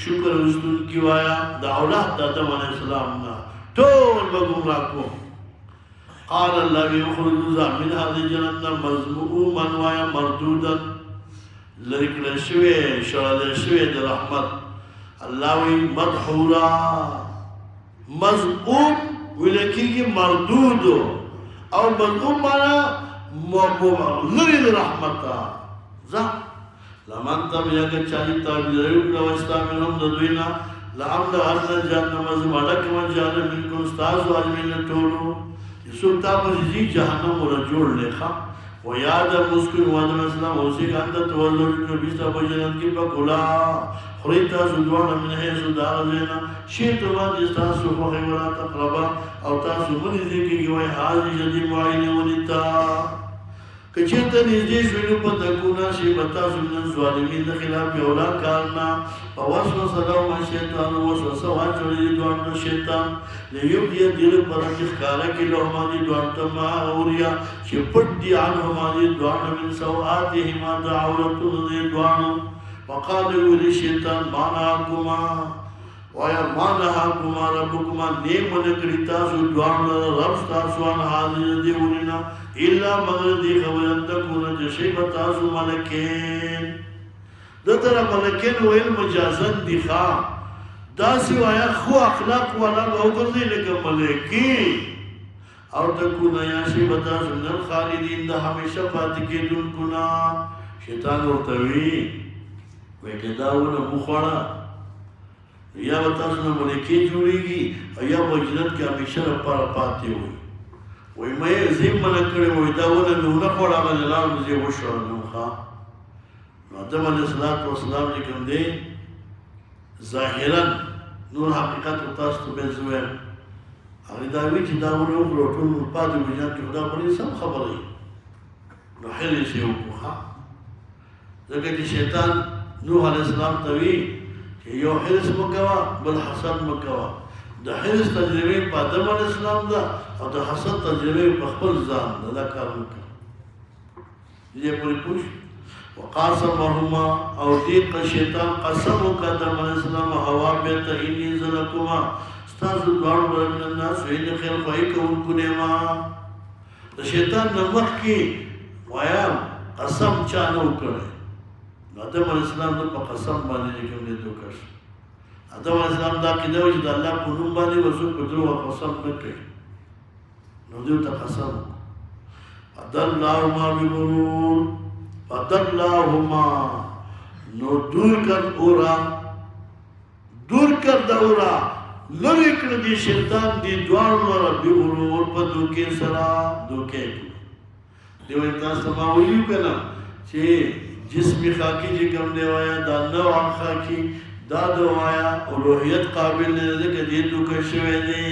شکر وستون کی وایا دا اولاد د آدم علیہ السلام نا ټول به ګمراه کوم قال الله يخرج من هذه الجنة مذموما وایا مردودا لري کړل شوی شړل شوی د رحمت الله وی مدحورا مذموم ولکه مردود او مذموم معنا لري د رحمت ذا لمن تبعك چاہی تابعیو کړه واستا منهم د دوینا لعمل ارض جهنم زمړک من جهنم منکم استاذ واجمین ټولو سلطان مزید جهنم ورجوړ لیکا و یاد مسکن وادن اسلام اوسی غند تولل جو بیستا بجنت کی بقلا خریتا زدوان من حیث دار زینا شیط ما جستا سوخ ولا تقربا او تاسو منی ذکی وای حاضر جدی معین ونتا کچرته نږدې شویو په تکونا شي بتا سنن ظالمین د خلاف اولا کارنا وسوسه لهم شیطان وسوسه واچوي دوام د شیطان لیو دې دل پر ښکارا کې لوما دي دوام ته ما اوریا چې پټ دي عنه ما دي دوام من سوآتهما دعوت دې دوام وقالوا للشیطان مانعكما وایا مانعكما ربكما نیمه کړی تاسو دوام رب تاسو ان حاضر دي ونینا الا مگر دی خبرن تکونه چې شی تاسو ملکین دتر ملکین ویل مجازن دی ښا داسې وایا خو اخلاق ولا وګرځي لکه ملکی او تکونه یا شی تاسو نن خالدین د همیشه پاتې کېدونکو نه شیطان ورته وی کداونه مخړه یا تاسو نه ملکی جوړیږي او یا وجنت کې همیشه لپاره پاتې وي وی مې زیم منه کړی وای دا ونه نو نه خوړه غل لام دې وشو نو ښا آدم علیہ السلام لیکم دی ظاهرا نور حقیقت تاسو ته بزوي هغه دا وی چې دا ونه وګړو ټول پاتې وجنت کې خدا پرې سم خبرې نو حل شي وکړه ځکه چې شیطان نوح علیہ السلام ته وی چې یو حرص مکوا بل حسد مکوا د حرص تجربه په آدم علیہ السلام ده او د حسد تجربه په خپل ځان دا کار وکړ دې پوری پوښ وقاسمهما او دې شیطان قسم وکړ آدم علیہ السلام هوا به ته اني زلکما استاد دوړ ورن الناس وین خیر پای کوونکو نه ما د شیطان نمخ کې وایا قسم چا نه وکړ آدم علیہ السلام په قسم باندې کوم دې دوکش آدم علیہ السلام دا کې دا چې د الله په نوم باندې وسو په درو قسم نه کوي نو دې ته قسم ادلهما بغرور فدلهما نو دور کر دورا لری کړ دي شیطان دي دوار ور بغرور په دوکې سره دوکې دی وای تاسو ما ویلو کنه چې جسمی خاکی جی کم دیوایا دا نو خاکی دا دوایا اولوحیت قابل نه ده که دی دوکه شوی دی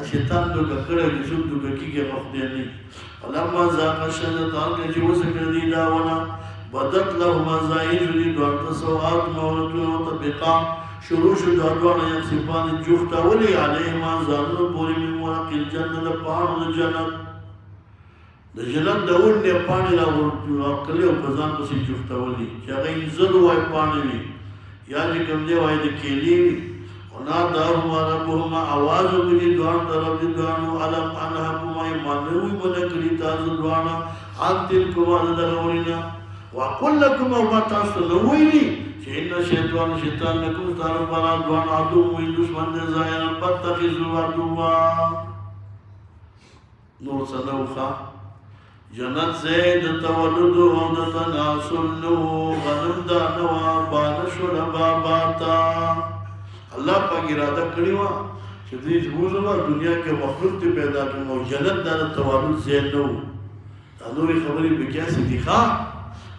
شیطان دوکه کړه یوسف دوکه کیږي مخدی نه فلما ذاق الشجرة که چې وسکړه دی داونه بدت لهما ظاهر دی دوه سوءات مولتون وطبقا شروع شو دا دوانه یقصفان جفتا ولی علیهما ظاهر پوری من ورق الجنة دا پانو دا جنت د جنت د اور نه پانی را ورکړي او په ځان پسې جوړتولي چې هغه انځر وای پانی وي یا چې کوم دی وای د کېلی او نا دا ربهما आवाज وکړي دوان طرف دي دوانو علم انهما ایمانوي ملکړي تاسو دوانه انتل کوه دغورينا وقل لكم ما تاسو ویلي چې ان شیطان لكم تعالی پر دوان عدو وي دشمن دي ظاهر بتخذوا عدوا نور سنوخه جنت زید تولد او د تناسل نو غنم دا نوا بانشو رباباتا الله پاک اراده کړی و چې دې زموږه دنیا کې مخلوق ته پیدا کړو جنت دا تولد زید نو دا نورې خبرې به کیسه دي ښا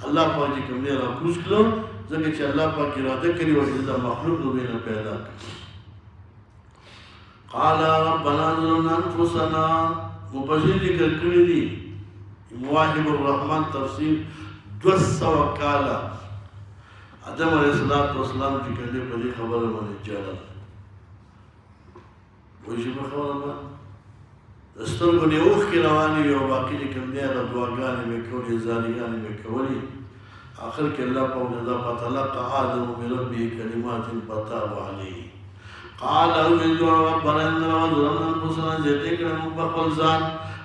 الله پاک کوم نه را کوش کړو ځکه چې الله پاک اراده کړی و چې دا مخلوق نو نه پیدا قال ربنا ظلمنا انفسنا مبشر ذکر کړی دي مواهب الرحمن تفسیر 200 کاله آدم علیہ السلام چې کله په دې خبره باندې چاړه وایي چې په خبره باندې سترګو نه اوښ کې روانې وي او باقي کوم دی هغه دعاګانې مې کولې زاریګانې مې کولې آخر کې الله په وجه فتلقى آدم من ربه كلمات فتاب عليه قال ربنا إننا ظلمنا أنفسنا زیاتې کړه موږ په خپل ځان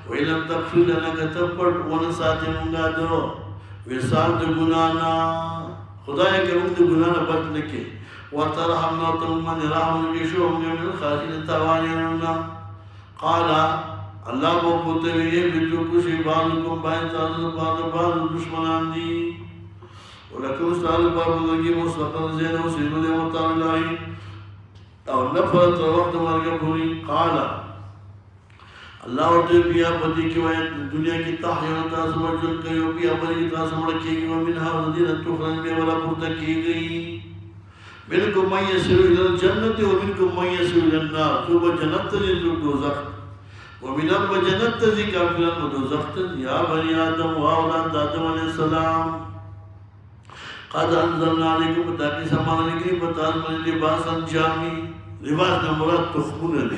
وإن لم تغفر لنا که ته پټ ونه ساتې موږ د وصال د ګناه نه خدای که موږ د ګناه نه بچ نه کړې وترحمنا ته موږ باندې رحم وکړې شو موږ من الخاسرین تاوانیانو نه قال الله به ورته ویې بېټو کوشي بعضکم باید تاسو بعض دشمنان دي ولکه استاد بابا لګي مستقل زین او سینو دې متعال او نفرت وقت مرګ پوری قال الله ورته بیا پدې کې وایي دنیا کې تحیا تاسو ورجل کوي او بیا پدې تاسو مړ کېږي او منها الذين تخرج به ولا پورته کېږي منكم من يسير الى الجنه ومنكم من يسير الى النار تو جنت ته دوزخ ومنهم جنت ته کافرون دوزخ ته یا بني آدم واولاد آدم علیہ السلام قد انزلنا علیکم تاکہ سامان لگری بتاز من لباسا جامی لباس نا مراد تخمون لی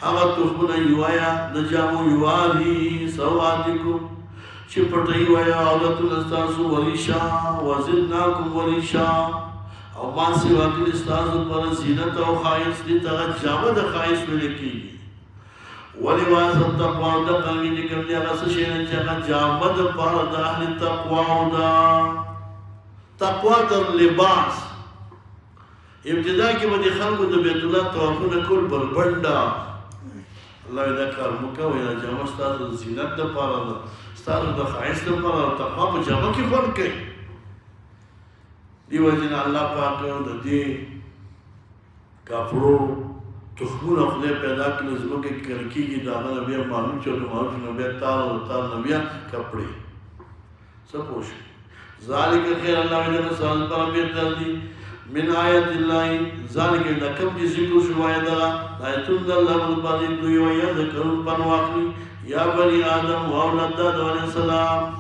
هغه تخمون یوایا نجامو یوالی سواتکم چی پتائی وایا عورتون استاسو وریشا وزدناکم وریشا او ما سوا کل استاسو پر زینت او خائص دی تاگا جامد خائص ملکی ولباس التقوى دقنگی نکم دی اغا سشین چاگا جامد پر دا اہل تقوى دا تقوا در لباس ابتدا کې به د خلکو د بیت الله طوافونه کول بربنډه الله دا کار مکه ویل جامه ستاسو د زینت دپاره ده ستاسو د ښایست دپاره تقوا په جامه کې فرق کوي دې وجې نه الله پاک د دې کاپړو تخمونه خدای پیدا کړي ځمکې کې کرل کېږي د هغه نه بیا معلوم چې د معلوم نه بیا تار او تار نه بیا کپړې څه پوه شو ذالک خیر الله وجل سال پر بهتر دی من آیات الله ذالک لکم چې ذکر شو آیات آیتون الله باندې دوی او یا ذکرون پن واخلي یا بني آدم او اولاد آدم علیہ السلام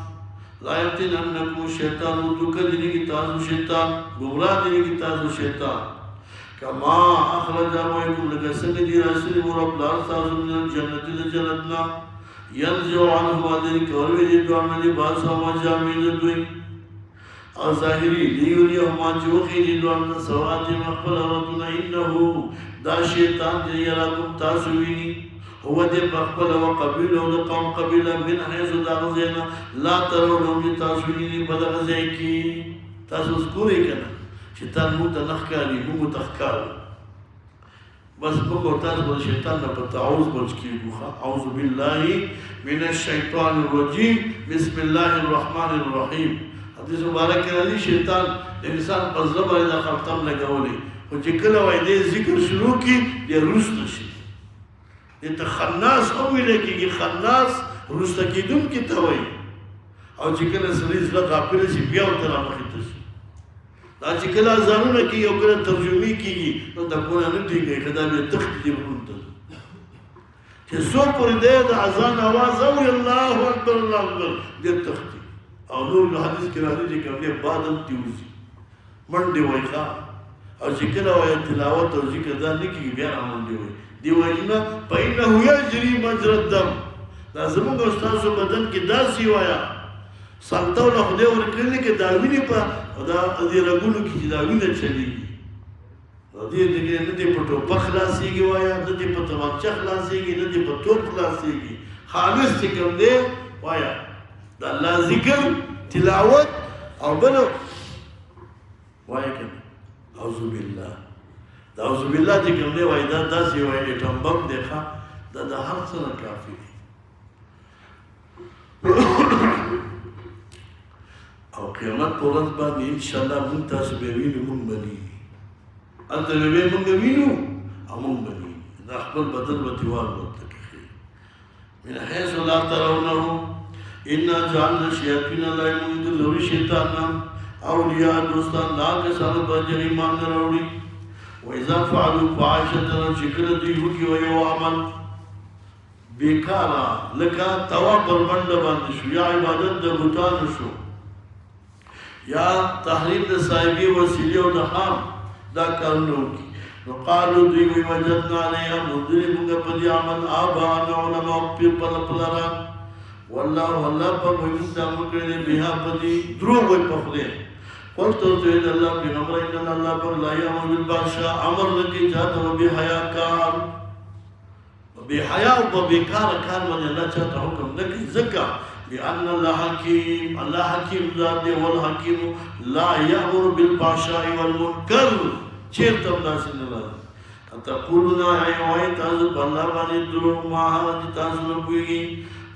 لا یفتننکم الشیطان دوکدی کی تاسو شیطان گمراه دی کی تاسو شیطان کما اخرج ابویکم لکسن دی رسول رب دار تاسو من جنت جنتنا ينزع عنه ذلك وروي دوام لباس ومجامل دوی او ظاهری لیولی او ماجوخی لیدوان سوات مقبل رتنا انہو دا شیطان جی یراکم تاسوینی هو دی مقبل و قبیل او دا قوم قبیل من حیث دا غزینا لا ترونهم جی تاسوینی بدا غزی کی تاسو سکوری کنا شیطان موتا نخکاری مو تخکار بس بکو تاس با شیطان نا پتا عوض بچ کی بخوا اعوذ باللہ من الشیطان الرجیم بسم اللہ الرحمن الرحیم حدیث مبارک کې راځي شیطان د انسان په زړه باندې دا خرطم لګولې خو چې کله وای دې ذکر شروع کی دې روس نشي دې ته خناس او ویل کېږي خناس روس ته کېدون کې ته وای او چې کله سړي زړه غافل شي بیا ورته رامخې ته شي دا چې کله ځانونه کې یو کله ترجمه کېږي نو دا کونه نه دیږي کدا به تخت دې ورته چې څو پرې دې د اذان आवाज او الله اکبر الله اکبر دې تخت او نور حدیث کې راځي چې کومه بادم تیوزي منډه وای ښا او چې کله وای تلاوت او ذکر ځان نه کیږي بیا منډه وای دی وای نه پاینه یجري مجرى الدم دا زموږ استاد بدن کې داسي وایا سنتو له خدای ورکړل کې دا ویني په دا دې رګونو کې دا ویني چلیږي دې دې نه دې په ټوپ خلاصيږي وایا نه دې په توچ خلاصيږي نه دې په توپ خلاصيږي خالص چې کوم دې وایا دا الله ذکر تلاوت او بلو وای کنه اعوذ بالله دا اعوذ بالله چې کوم دی وای دا داسې وای اټم بم دی ښا دا د هر څه نه کافي دی او قیامت پر ورځ باندې ان شاء الله مونږ تاسو به وینو مونږ باندې انت به مونږ وینو او مونږ باندې دا خپل بدل و دیوال ورته کوي من حيث لا ترونه ان جعلنا الشياطين لا يؤمنون ذو شیطان اولیاء دوستان لا کسان بجر ایمان راوړي واذا فعلوا فاحشه شکر دی وکي یو عمل بیکارا لکه توا پر باندې باندې شو یا عبادت د بوتان شو یا تحریم د صاحبي وسیله او د حام دا کارونه وکي نو قالو دی وجدنا علیها مذری موږ په دې عمل آبا علماء په پلران والله والله پاک وی مستعمل کرده بیها پدی دروغ وی پخده قلت توید اللہ پیغمبر انن اللہ پاک لا یامر بالبادشاہ امر لکی چاہتا و بی حیاء کار بی حیاء و بی کار کار من اللہ چاہتا حکم لکی ذکا بأن اللہ حکیم ذات دے والحکیم لا یامر بالبادشاہ والمنکر چیر تبنا سن اللہ تقولنا ایوائی تازو اللہ بانی دروغ ماہا جی تازو نبوئی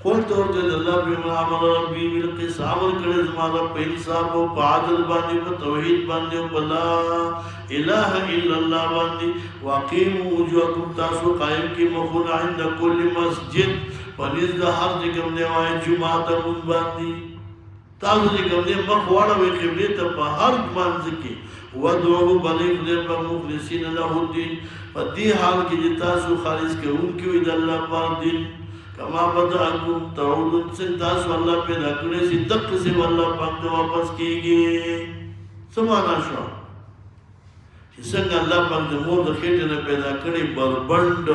قلت ورجل اللہ بیمن عمل ربی بالقس عمل کرے زمانہ پہ انصاف و پعادل باندی و توحید باندی و لا الہ الا اللہ باندی واقیم وجوہکم تاسو قائم کی مخون عند کل مسجد پنیز دا ہر جگم نیوائی جماعت من باندی تاسو جگم نی مخوانا وی قبلی تا پا ہر منزکی ودعو بلیف دے پر مخلصین لہو الدین پا دی حال کی جی تاسو خالص کے ان کی وید اللہ پار دین کما بدأکم تعودن سے تاسو اللہ پیدا کرے سی دق سے واللہ پاک دے واپس کی گی سمانا شو سنگ اللہ پاک دے مور دے خیٹے نے پیدا کرے بربند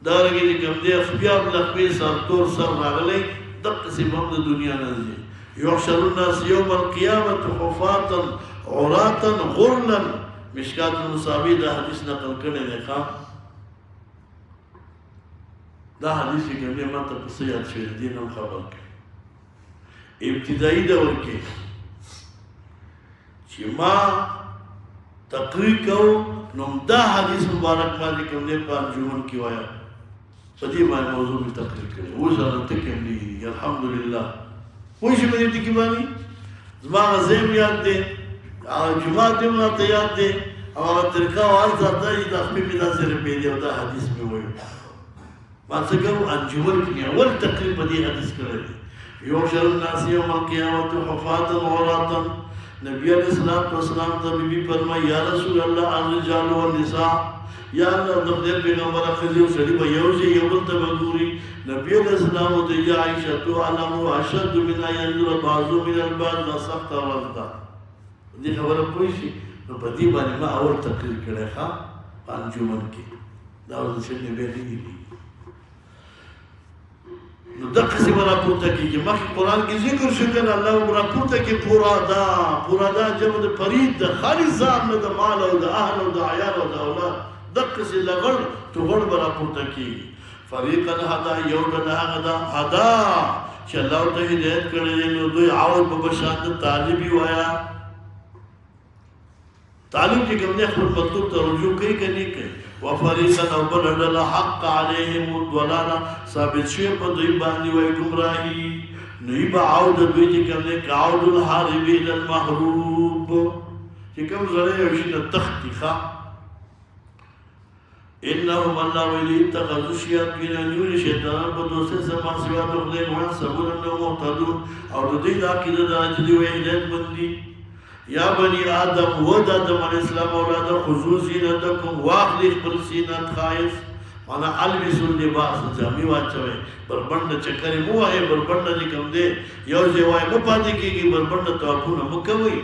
دارگی جی کم دے اخبیاب لخبی سر طور سر راگلے دق سے ممد دنیا نزدی یحشر الناس یوم القیامت حفاتا عراتا غرلا مشکات المصابی دا حدیث نقل کرنے دیکھا دا حدیثی کرنے ماں تا قصہ یاد شوید دین ہم خبر کے ابتدائی دور کے چی ماں تقریر کرو نم دا حدیث مبارک مالی کرنے پا انجومن کی وایا فدی ماں موضوع میں تقریر کرے وہ سارا تکیم لی الحمدللہ ویشی میں دیتی کی بانی زمان غزیم یاد دے جماعت دیونا تا یاد دے اما ترکا وارد آتا ہے دا اخمی پیدا سے رپیدی و دا حدیث میں ہوئی مانسا کرو انجمن کی اول تقریب دی حدیث کرے دی یوشر الناس یوم القیامت حفاتا وراتا نبی علیہ السلام تا بی بی فرمائی یا رسول اللہ الرجال والنساء یا اللہ دخدیر پیغمبر خزیو سڑی با یوزی یوبل تبگوری نبی علیہ السلام تا یا عائشہ تو علم و اشد من اینظر بعضو من البعض لا سخت ورزدہ دی خبر پوشی نو بدی بانی ما اول تقریر کرے خواہ انجمن کی داود شدنی بیدی دی نو دقه سی برا پورته کیږي مخکې قرآن کې ذکر شو کنه الله برا پورته کې پورا دا جمع د فرید د خالص ځان نه د مال او د اهل او د عیال او د اولاد دقه سی لغړ تو غړ برا پورته کیږي فریقا هدا یو د هغه دا هدا چې الله ته هدایت کړی نو دوی عوض په بشان د طالبي وایا طالب چې کوم نه خپل مطلوب ته رجوع کوي کني کوي وفریقا او بلدل حق علیهم الضلاله ثابت شوی په دوی باندې وای گمراهی نوی با عود دوی چې کوم نه عود الحارب الى المحروب چې کوم زړه یو شي د تختی ښا انهم الله ولی اتخذوا الشیاطین یون شیطان په دوسه سما سوا د خدای مو سبون نو مهتدون او دوی دا کېده دا چې دوی هدایت بندي یا بنی آدم و آدم علیہ السلام اولاد خضوع زینتکم واخلی خپل زینت خائف مانا البس اللباس جامی واچوئے بربند چکری مو آئے بربند جی کم دے یو زیوائی مپاتی کی گی بربند تو اپونا مکوئی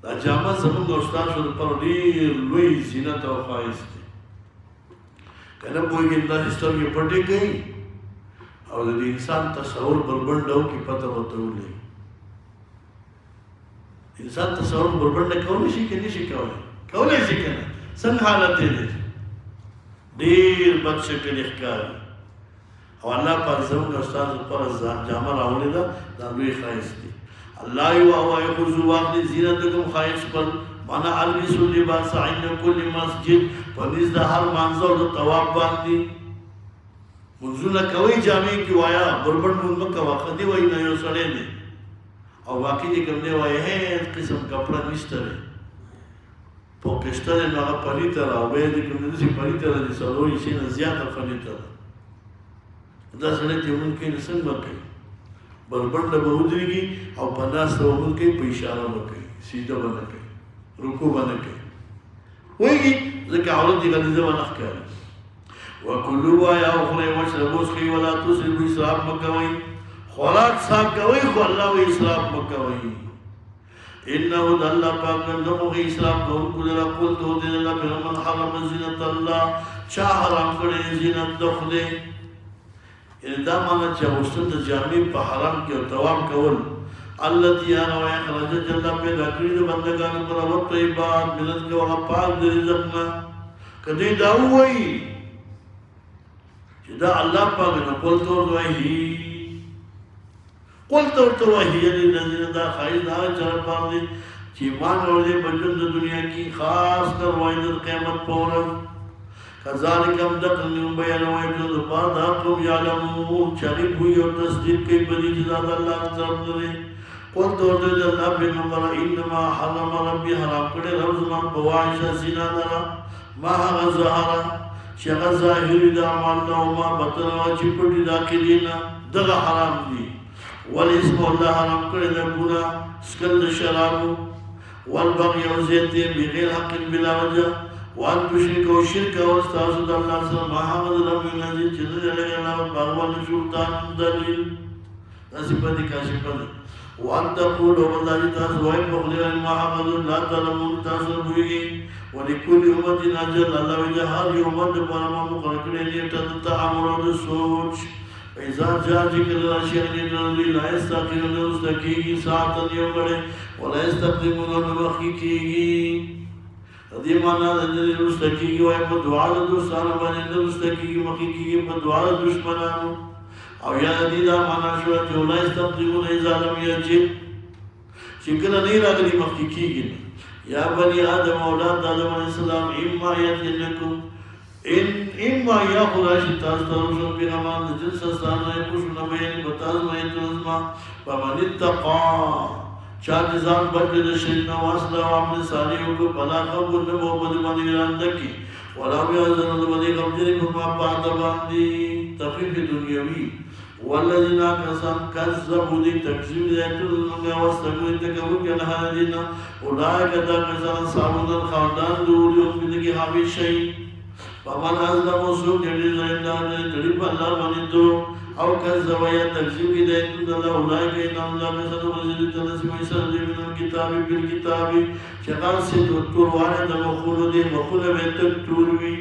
دا جامع زمانگ استاد شد پر دیر لوی زینت و خائف دی کہنا کوئی گی اللہ جستر کی پٹے گئی اور دی انسان تصور بربند ہو کی پتہ ہوتا ہو لے انسان تصور بربند کولی شي که نشي کولی شي کنه څنګه حالت دی ډیر بد شکل ښکاري او الله پر زموږ استاد پر جامه راوړې ده دا لوی ښایست دی الله یو او یخذو واخلي زینتکم خایس پر معنا البسوا لباس عند كل مسجد پنځ د هر مانځو د طواف باندې منځونه کوي جامې کې وایا بربند مونږ کوه خدي وای نه یو سړی دی او واقعی جی کم دے وائی ہے قسم کپڑا نشتا رہے پوکشتا دے ناغا پلیتا رہا او بے دی کم دے سی پلیتا رہا دی سالوی سینا زیادہ پلیتا رہا دا سڑے تی امون کئی نسنگ بکئی بربند بہودری گی او پناس تا امون کئی پا اشارہ بکئی سیدہ بنکئی رکو بنکئی ہوئی گی ذکر عورت دی غلیظہ ونخ کاری وَكُلُّوا وَيَا اُخْرَي وَشْرَبُوا اسْخِي وَلَا تُسْرِفُوا اسراف مکوئی خوراک صاحب کوئی خو اللہ و اسراف مکوئی انہو دا اللہ پاک نمو غی اسراف کون کدرہ قلت ہو دین اللہ پر من حرم زینت اللہ چاہ حرام کرے زینت دخ دے یعنی دا مانا چې اغوستل د جامع په حرام کې او طواف کول التي انا ويخرج جل پیدا کړی د بندګانو پر او طیبات ملت کې هغه پاک د رزق نه کدی دا وایي چې دا الله پاک نه قول تو وایي قول تو وایي الذين دا خیر دا چر باندې چې مان اورې بچو د دنیا کې خاص کر وایي د قیامت په ورځ كذلك هم دقل من بيان ويبدو دفار داقلهم يعلمون شريف هو تصديق كيف بدي جزاد الله تعالى قلت وجد الله بمقر إنما حرم ربي حرام كده رب زمان بواعش سينا دارا ما هغا زهارا شغا ظاهر دا عمالنا وما بطن وچپت داخلين دغا حرام دي والاسم الله حرام كده دبونا سكل شراب والبغي وزيته بغير حق بلا وجه وان تشركوا شركا واستعصوا الله سلام ما حمد رب ينزل جزء لنا وبغوان سلطان دليل نصيبتي كاشفة وان تقولوا والله تاسوين بغلين ما حمد لا تعلمون تاسوين ولكل أمة أجل الله وجهال يومد برما مقرقين يتتعمرون السوج فإذا جاء ذكر الأشياء لله لا يستقيمون مستقيم ساعة يوم ولا يستقدمون مخيكي دې معنا د دې رستګي وای په دعا د دوستانو باندې رستګي مخکې کېږي په دعا د دشمنانو او یا دې دا معنا شو چې ولای استقدمون اذا لم يجب چې کله نه راغلي مخکې کېږي یا بني آدم اولاد آدم علیه السلام اما یتنکم اما یاخذ اشتاز ترشم پیغمان د جنس ستانه پوښتنه بیان بتاز مې تزما فمن اتقى چاہت ازان بچے دے شرک نواسلہ و عمل صالحوں کو بلا قبول نبو بدی مانی راندکی ولا بیازن بدی قبجنی فرما پاتا باندی تخفیف دنیاوی والذین آکسان کذبوا دی تکذیب دیتون لنگا واستقوی تکبر کے لہا دینا اولائک دا کسان صابون الخاندان دوری اخبیدگی حامی شئی فمن ازلم و سوک جڑی زیندان جڑی تڑیب اللہ بانی تو او كذب يا تكذيب إليك الله أولئك إن الله كسر وزيد تنسي ويسر من الكتاب بالكتاب شغال ستوتور وانا دمخول دي مخول بيتك توروي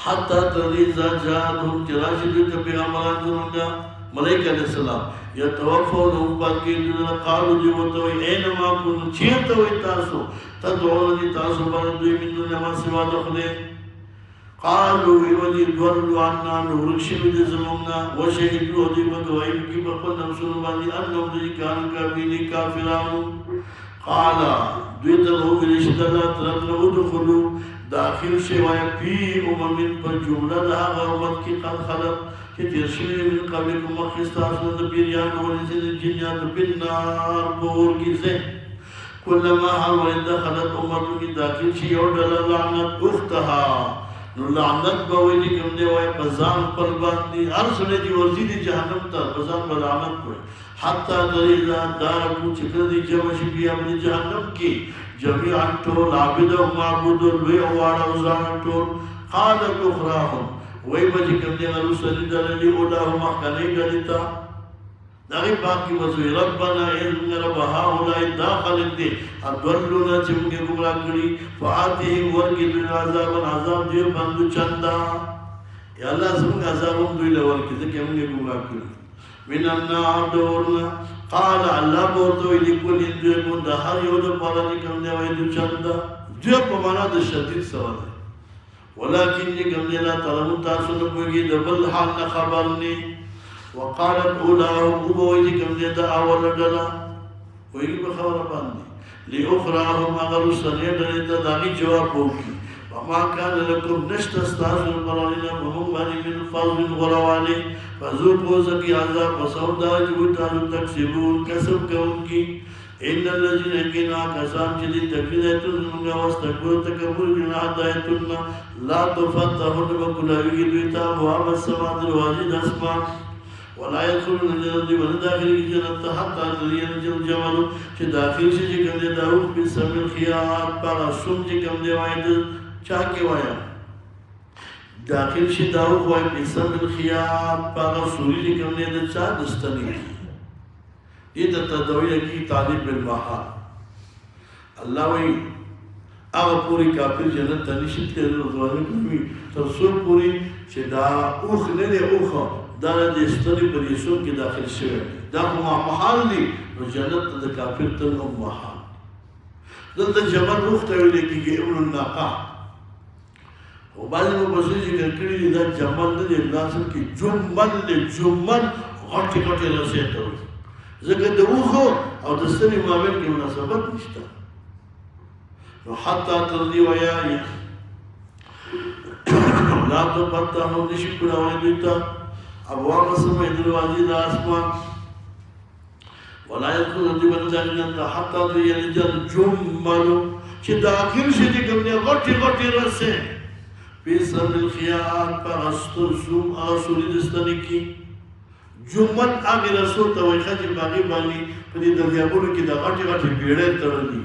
حتى تريزا جاءتهم جراشد كبيغمران جنونجا ملائكة علیہ السلام يتوفون باقي دون قالوا دي وتوي أينما كنتم چیرتوي تاسو تدعون دي تاسو بردوي من دون ما سوا دخله قالوا ويولي دولوا عنا نورشي من زمنا وشهدوا دي بقوائم كي بقل نفسنا باني أنهم دي كانوا كابيني كافران قال دويت له برشد الله تركنا ودخلوا داخل شوائي في من فالجملة لها غرمت كي قد خلق كي ترشمي من قبلكم مخستاسنا دبيريان ونزل الجنيات بالنار بور كي زي كلما حلوا دخلت أمة داخل شيء ودل لعنت أختها نو لعنت باوی دی کم دے وائی بزان پر باندی ہر سنے دی ورزی دی جہنم تا بزان بلعنت کوئی حتی دریزا دارکو چکر دی جمشی بیا بنی جہنم کی جمیعا طول عابد و معبود و لوی اوارا وزان طول قادت اخراهم وی بجی کم دے غلو سلی دلالی اولاهم احکانی گلیتا داغی باقی وزوی ربنا اذن رب هاولائی داخل دے ادولونا چمکے گمراہ کری فآتهم ورکی دوی عذاب دیو بندو چندا یا اللہ سمک عذابم دوی لورکی دے کمکے گمراہ کری من النار دورنا قال اللہ بورتوی لکل اندوی مندہ ہر یود پارا نکم دے وی دو چندا دیو پمانا دے شدید سوال ہے ولیکن نکم دے لا طلبو تاسو نبوگی دبل حال نخبرنی وقالت اولاهم ابوئي كم ديتا اول رجلا ويجي بخبر باندي لأخراهم اغلو سنية دلتا داغي جواب بوكي وما كان لكم نشت استاسو القرارين وهم بني من فضل غروالي فذوقوا زكي عذاب وصودا جبتانو تكسبون كسب كونكي إن الذين كنا كسام جدي تكفيدتون منغا واستكبروا تكبر من عدايتنا لا تفتحون بكلا يجي بيتا وعب السماء الواجد اسمان ولا يدخلون الجنة ولا داخل الجنة حتى يلج الجمل چې داخل شي چې کوم دی داوود بن سم الخيار پاغه سوم چې کوم دی وای د چا کې وایا داخل شي داوود وای بن سم الخيار پاغه سوري چې کوم دی د چا دستنی دې د تدویه کی طالب بالمحال الله وای هغه پوری کافر جنت ته نشي تللی ورته کوي تر څو پوری چې دا اوخ نه دی اوخ دا د ستړي په یسون کې داخل شوی دا کومه محال دي نو جنت د کافر تل هم محال دلته جبل روح ته ویل کېږي ابن الناقه او بعضې مفسرین ذکر کړي دي دا جمل نه دی دا اصل کې جمل دی جمل غټې غټې رسۍ ته وایي ځکه د اوښو او د ستړي مابین کې مناسبت نشته نو حتی تر دې وایي لا تفتحوا نشي کولی دوی ته ابواب السماء دروازې د اسمان ولا يدخلون جنة حتى يلج الجمل چې داخل شي د کوم نه غټي غټي رسې په سم الخيار پر استرسوم اصولي دستنه کې جمل هغه رسول ته وایي چې باغی باندې په دې دریابونو کې د غټي غټي بیړې تړلې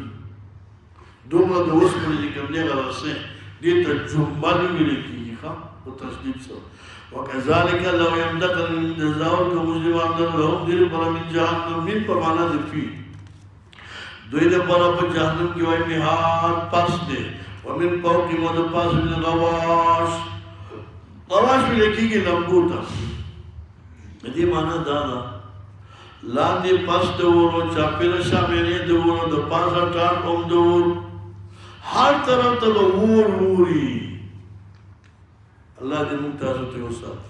دومره د اوس په دې کوم نه رسې دې ته جمل ویل کېږي ښه په تشدید سره وكذلك لو يمدقن الزاور كمسلمان لهم دير برا من جهنم من پرمانا دفی دوی ده برا پا جهنم کی وی مهار پس ده ومن پوکی مد پاس من غواش غواش بھی لکی گی لمبو تا دی مانا دادا لان دی پس دورو چاپیر شامینی دورو ده پاسا ٹار ام دور ہر طرف تا ووری اللہ دې موږ تاسو ته وساتي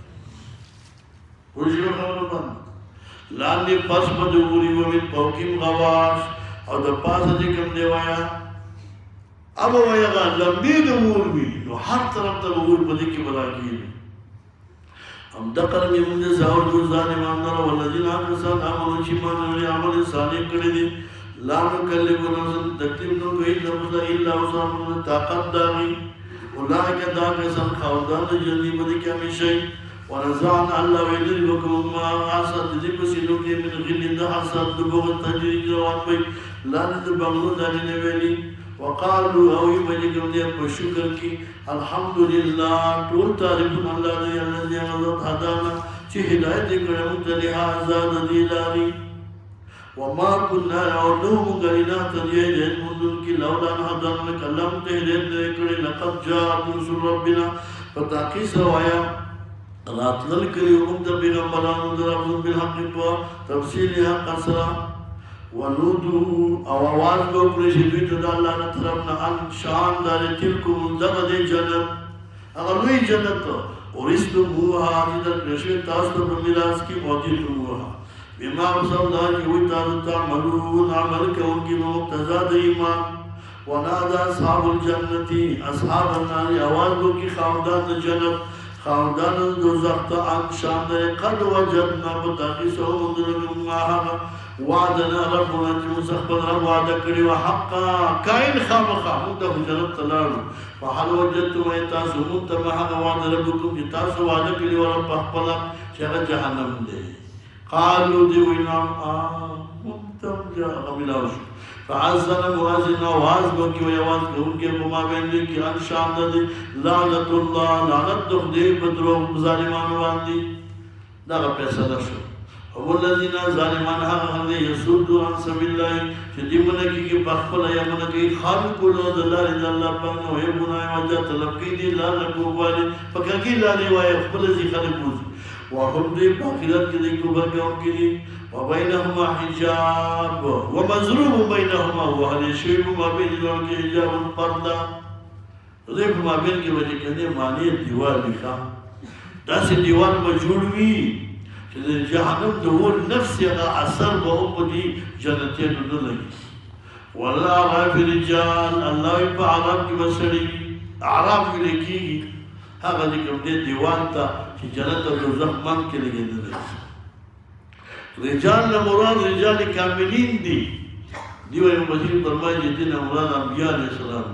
پوښتنه خبره باندې لاندې پس په دوري ومن پوکیم غواش او د پاسه دې کوم دی وایا اب وایا لمبي د ور وی نو هر طرف ته ور په دې کې براګي هم دقر موږ زاور د ظالمان نه ولذین امسان عمل چې مونږ عمل صالح کړی دي لا نکلم نفسا تکلیف نو کوي نفس الا وسع طاقت داغي اولئک دا کسان خاوندان د جنت باندې کې همیشه ورزان الله ویل لكم ما حسد دې په سینو کې من غل د حسد د بغض تجرید روان وي لاندې د بغلو دغه ویلي وقالوا او يبلغ دې په شکر کې الحمدلله ټول تعریف الله دې الذي هدانا چې هدایت کړو ته هذا دې لاري وما كنا نعلم غيرنا تدين منذ كي لولا هدانا كلام تهدين لكن لقد جاء رسول ربنا فتاكي سوايا راتل كريم بغمران درب بالحق تفصيلها قصرا ونودوا او आवाज کو پرشدوی ته الله نه طرفنا ان شان دار تلکم دغه جنت هغه لوی جنت اورستموها دې پرشوی تاسو په میراث کې موجود وو بما وصل الله وي تاسو تعملون عمل کوونکی مقتضا د ایمان ونادى اصحاب الجنه اصحاب النار आवाज کو کی خاوندان جنت خاوندان دوزخ ته ان شان قد وجدنا بتاقيسو ما وعدنا ربنا مستقبل رب وعده کړی او حقا کائن خامخا موږ د جنت تلارو فحل وجدتم تاسو موږ ته هغه وعده ربکم چې تاسو وعده کړی او رب خپل چې هغه جهنم دی قالوا دی وینم ممتم جاء غملاوش فعزنا مؤذن आवाज وکي او आवाज کوونکی په ما باندې کې ان شان دی لعنت الله لعنت دې بدرو ظالمانو باندې دا پیسې نشو والذین ظالمان هغه یسدون عن سبیل الله چې دې منکه کې بخپل یا منکه خالق له د الله په نو یې ګناه وجه طلب کې دي لا لګوالي پکې کې لا دی وای خپل ځي خلق وځي وهم دې باخرت کې دې کوبر کې دي وبينهما حجاب ومزروب بينهما وهل شيء ما بين ذلك حجاب پردا دې په ما بین کې وجه کې معنی دیوال ښه داسې دیوال به جوړوي چې جهنم د ور نفس هغه اثر به په دې جنتیانو نه لګي والله عرف رجال الله په عرب کې وسړي اعراف کې لګي هغه دې کوم دې دیوان ته چې جنت او دوزخ من کې لګیدل رجال نه مراد رجال کاملین دي دیو یو مزید فرمایي چې دې مراد انبیاء علیه السلام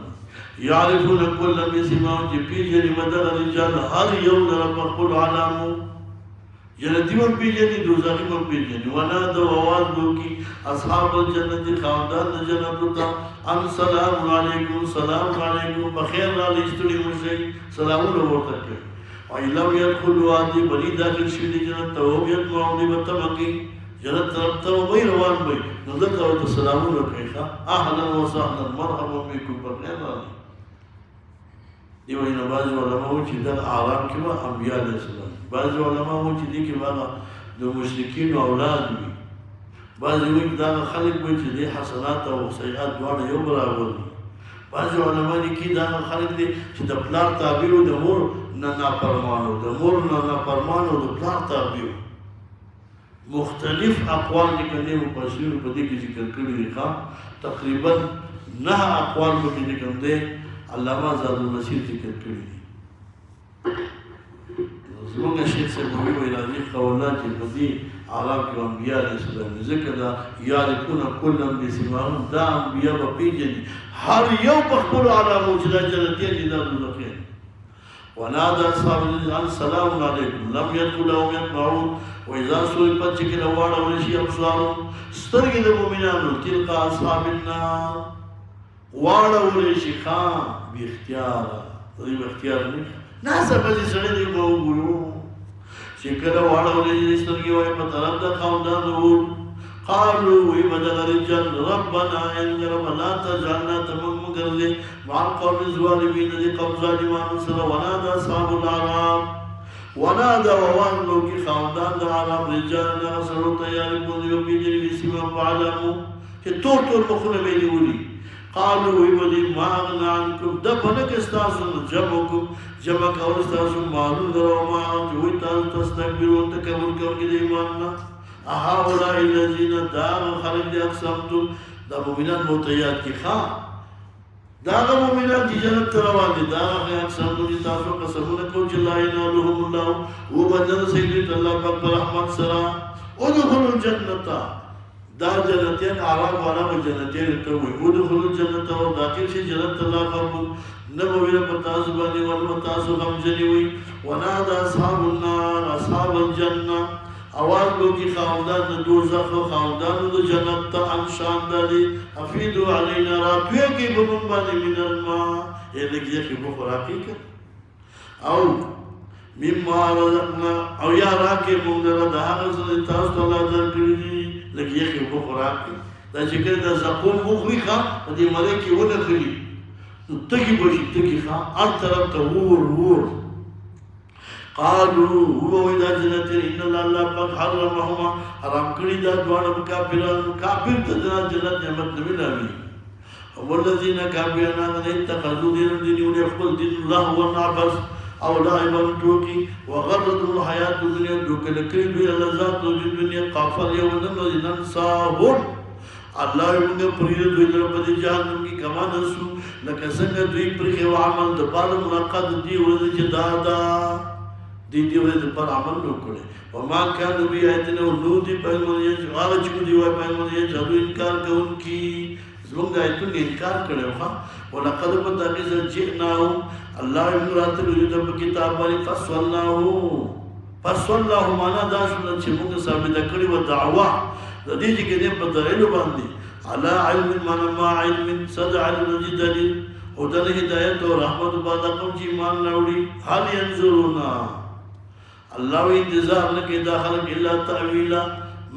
يعرفون كل بسماهم چې پیژني مدار رجال هر یو در په خپل علامو جنتی من پیجنی دوزاخی من پیجنی ونادو آواز دو کی اصحاب الجنت خاندان جنت تا ان سلام علیکم بخیر رالی استری مرسی سلامون رو ورطا کر وَإِلَّمْ يَدْخُلُوا آدی بری داخل شویدی جنت تا وہ بیت معاملی بطمقی جنت طرف تا وہ بھئی روان بھئی نظر تا وہ تا سلامون رو کہا احلا و سحلا مرحبا بیکم بخیر رالی دی وایي نه بعضې علما وایي چې دغه اعراب کې به انبیا علیه السلام بعضې علما وایي چې دې کې به هغه د مشرکینو اولاد وي بعضې وایي دغه خلک وایي چې دې حسنات او سیئات دواړه یو برابر دي بعضې علما لیکي دغه خلک دي چې د پلار تابع و د مور نه نافرمان و د مور نه نافرمان و د پلار تابع مختلف اقوال دي که دې مفسرینو په دې کې ذکر کړي دي تقریبا 9 اقوال په کې کوم دی علامه زاد المسیر ذکر کړي دي زموږ شیخ صاحب وایي راځي قولات چې په دې عرب کې انبیا علیه السلام ذکر دا یعرفون کلا بسیماهم دا انبیا به پیژني هر یو په خپلو علامو چې دا جنتیان دي دا دوزخیان ونادى اصحاب الجنة سلام علیکم لم يدخلوا يطمعون واذا صرفت چې کله واړول شي ابصارهم سترګې د مؤمنانو تلقا اصحاب النار واړول شي خان بی اختیار دوی اختیار نه ناسه په سړی دی به وګورو چې کله واړول شي سترګې وایي په طرف د خاوندانو قالوا ومدد رجال ربنا ان رب لا تجعلنا تمغرد مع القوم الظالمين لقوم ظالمان سر ونادى اصحاب الاعراب ونادى ووالوا كي خاوندان العرب رجال نصروا تيار كون يومين بسم وعلموا تور مخونه بيني قالوا ومدي ما اغنى عنكم دفنك استاسم جمعكم جمع كور استاسم مالون وما انتم تستكبرون تكبر كون ايماننا هؤلاء الذين دار خلق دي اقسمتم دا مؤمنان موتیات کی خواہ دا مؤمنان کی جنت تروان دی دا اقسمتم دی تاسو قسمون کو چلا ینالهم اللہ وہ بدن سیدت اللہ پاک پر رحمت سرا ادخلوا الجنتا دا جنتین عراب والا و جنتین کوئی ادخلوا الجنتا و داخل شی جنت اللہ قبول نبوی پتاسو بانی والمتاسو غمجنی ہوئی ونادى اصحاب النار اصحاب الجنہ آواز لو کی خاوندان دوزخ و خاوندان دو جنت تا انشان دادی افیدو علینا راتوی کی بمن بانی من الماء یہ لگی یکی بخوراکی کر او مما رزقنا او یا راکی مونگنر دا حقصد تاست اللہ در کردی لگی یکی بخوراکی دا چکر دا زقوم بخوری خواه دی ملکی ونخلی تکی باشی تکی خواه ار طرف تا وور قالوا هو وإذا جنت إن الله قد حرمهما حرام کړی دا دوړ کافرانو کافر ته جنت نعمت نه ملوي والذین کافرون اتخذوا دین خپل دین الله ونعبس او لعبا ټوکی وغرتهم الحیات الدنیا دوکل کړی دوی لذات د دنیا قافل یو نن صاحب الله موږ پرې دوی له په جهنم کې کما نسو لکه څنګه دوی پرې عمل د پاره ملاقات دی ورته چې دادا دی ورته پر عمل وکړي وما كانوا بآياتنا ونودي پیغمبر یې هغه چې دی وای پیغمبر یې چې انکار کوونکی زموږ آیتونو انکار کړو ها ولقد بتاقز جئناهم الله امرات الوجود کتاب باندې فصلناه معنا دا شنو چې موږ ثابت کړی و دعوا د دې چې کې په دلیل باندې على علم ما علم صد علم جدل او د هدایت او رحمت باندې کوم چې ایمان راوړي حال ينظرون الله انتظار لکه داخل الا تعویلا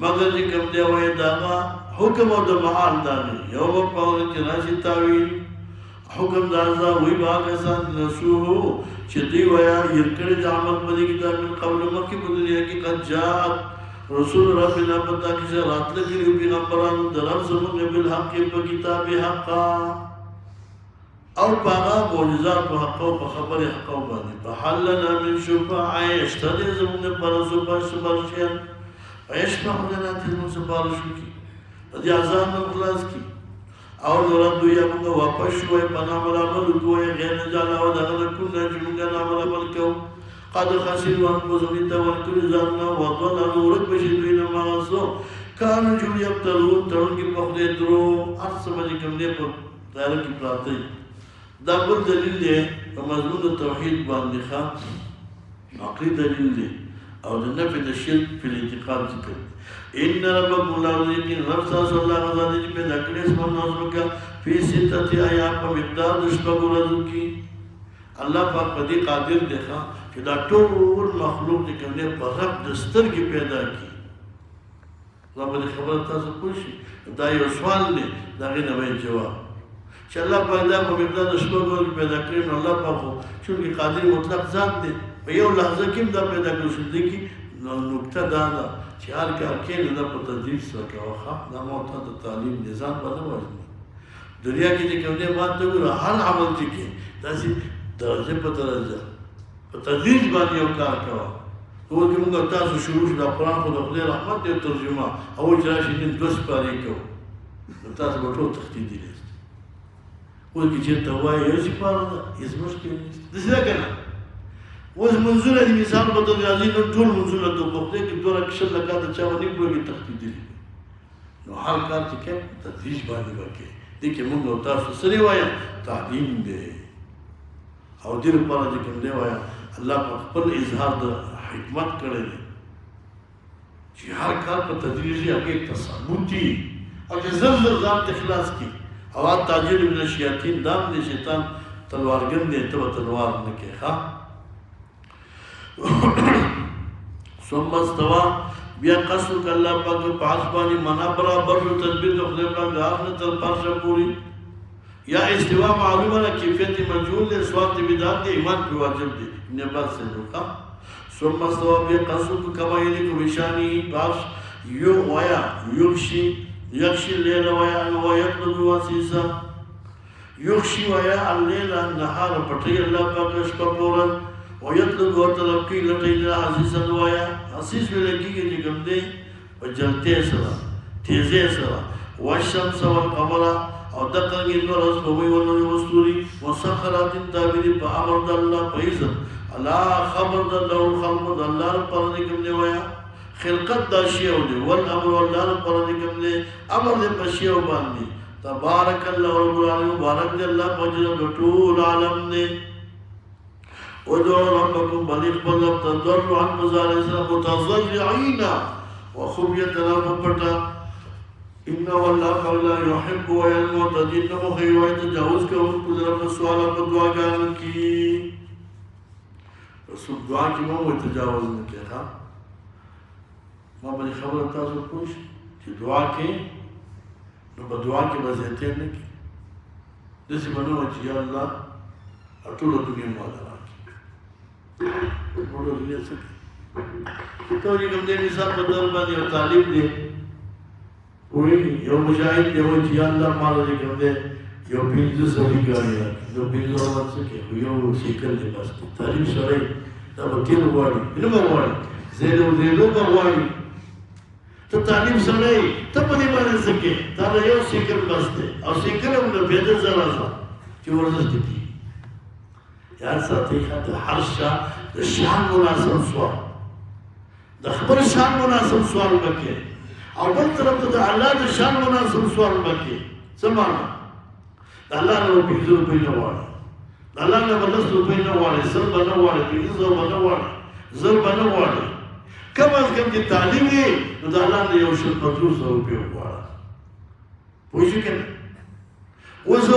مگر کوم دی وای دا حکم او د محال دانی یو په چې راشي تعویل حکم دازا وی باغسان نسوه چې دی ویا یکړه د عمل په دې کتاب من قبل مکه په دنیا کې قد جاء رسول ربنا پتا کې راتل کې پیغمبرانو درو زموږ بل حق په کتاب حقا او باغا معجزات و حق و خبر حق و بانی فحلنا من شفاعه اشتدی زمون پر سپارشیان اشفاع لنا تیزمون سپارشو کی دی عذاب من خلاص کی او نردو یا منگا واپس شوئے پنام العمل کوئے غیر نجالا و دغل کننا جمونگا نام العمل کو قد خسر وان بزمین تاورکل زاننا وضل انورک بشدوین مغزو کانو جو یبتلون ترون کی پخد درو ارس مجھے کم دے پر تیرہ کی پراتی دا بل دلیل دی په مضمون توحید باندې ښه عقلی دلیل دی او د نفي د شرک په انتقال ذکر ان ربکم الله یقین رب تاسو الله غزا دې چې پیدا کړی اسمه نازل کا فی ستة ایام په مقدار د شپږ ورځو کې الله پاک په دې قادر دی چې دا ټول مخلوق دې کوي په رب د سترګې پیدا کی رب دې خبر تاسو پوښي دا یو سوال دی دا غي نه جواب چې الله پاک دا په مقدار د شپږو ورځو پیدا کړی نو الله پاک خو چونکې قادر مطلق ذات دی په یو لحظه کې هم دا پیدا کړی شو دی کې نکته دا ده چې هر کار کې نه دا په تدریج سره کوه دا موته د تعلیم نظام به نه وژني دنیا کې چې کوم دی ما ته ګوره هر عمل چې کې داسې درجه په درجه په تدریج باندې یو کار کوه هو چې موږ تاسو شروع شو د قرآن خو د خدای رحمت دی ترجمه او چې راشي نن 2 سپارې کوو نو تاسو به ټول تښتېدلي یاست اوس کې چېرته وایي یو سپاره ده هېڅ مشکل نشته داسې ده که نه اوس منځونه د مثال په توګه راځي نو ټول منځونه ته په خدای کې 2 رکعته زکات چا ونه کوي تښتېدلي نو هر کار چې کوي تدریج باندې وکړي دې کې موږ او تاسو سره وایو تعلیم دی او دې لپاره چې کوم دی وایو الله په خپل اظهار د حکمت کړی دی چې هر کار په تدریج هغې تصبوتي او چې زر زر ځان ته خلاص کړي او تاجر من الشیاطین دام دی شیطان تلوارګن دی ته به تلوار نه کوي ښه ثم استوى بیا قصد که اللہ پاک په عرش باندې منا برابر شو تدبیر د خدای پاک د عرش نه تر فرشه پورې یا استوا معلومه ده کیفیت مجهول دی سوال د بدعت دی ایمان پرې واجب دی ابن عباس سے روکا ثم استوى بیا قصد کما یلیق بشانه په عرش یو ویا یغشي الليل ويطلب وسيسا يغشي ويا الليل النهار پټي الله پاک شپه پورن ويطلب وطلب کی لټي له عزيزا ويا عزيز ولګي چې کوم دی په جلته سره تیزه سره والشمس والقمر او دقیق نور اوس په وی ورنه وستوري مسخرات التابر په امر د الله پیزه الله خبر د الله خلق د الله پر دې کوم دی ويا خلقت دا شیو دی والامر والله پر دې کوم دی امر دې په شیو باندې تبارک الله رب العالمین مبارک دی الله په ټول عالم دی ودعوا ربكم بلغ بلغ تضرعا مزارعا متضرعين وخفية ربك إنه والله لا يحب المعتدين مخير ويتجاوز كون كل رب السؤال بدعاء كان کی رسول دعا کی مو تجاوز نه کړه ما باندې خبره تاسو پوښ چې دعا کې نو په دعا کې به زیاتې نه کی دسی بنو چې یا الله ټول دنیا مو راکړي ټول دنیا څه ته یې کوم دې مثال په تور باندې او تعلیم دې وې یو مجاهد دی چې یا الله مال دې کوم دې یو پینځه سړي ګاړي نو پینځه ورڅ کې یو شیکل دې بس تعلیم سره دا به تیر وایي نو به وایي زیدو بغوانی تو تعلیم سره ته په دې باندې سکے دا یو سیکل بس دی او سیکل هم د پیدا زرا چې ورزش دي یاد ساتي خاطر هر شا د شان مناسب سوال د خپل شان مناسب سوال وکړي او بل طرف ته د الله د شان مناسب سوال وکړي سمانه د الله نو پیژو په نوړ د الله نو بلستو په نوړ سر په نوړ پیژو په نوړ زر په نوړ کم از کم چې تعلیم یې نو د الله نه یو شل 500 روپۍ وغواړه پوه شو که نه اوس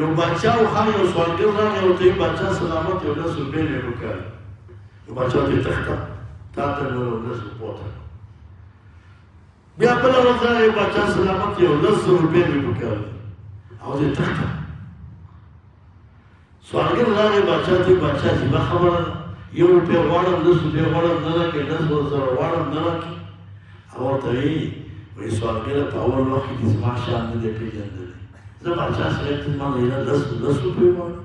یو بادشاه وخوان یو سوالګر راغی او ته یې بادشاه سلامت یو 10 روپۍ مې وکړل نو بادشاه ته یې تخته تا ته نو 10 روپۍ بیا بله ورځ راغی بادشاه سلامت یو 10 روپۍ مې وکړل او ته یې تخته سوالګر راغی بادشاه ته بادشاه زما خبره ده یو روپۍ غواړم 10 روپۍ غواړم نه راکړې 10 زره غواړم نه راکړې هغه ورته وایي وایي سوالګره په اول وخت کې زما شان نه دی پېژندلی زه بادشاه سره ته ما ویله 10 روپۍ غواړم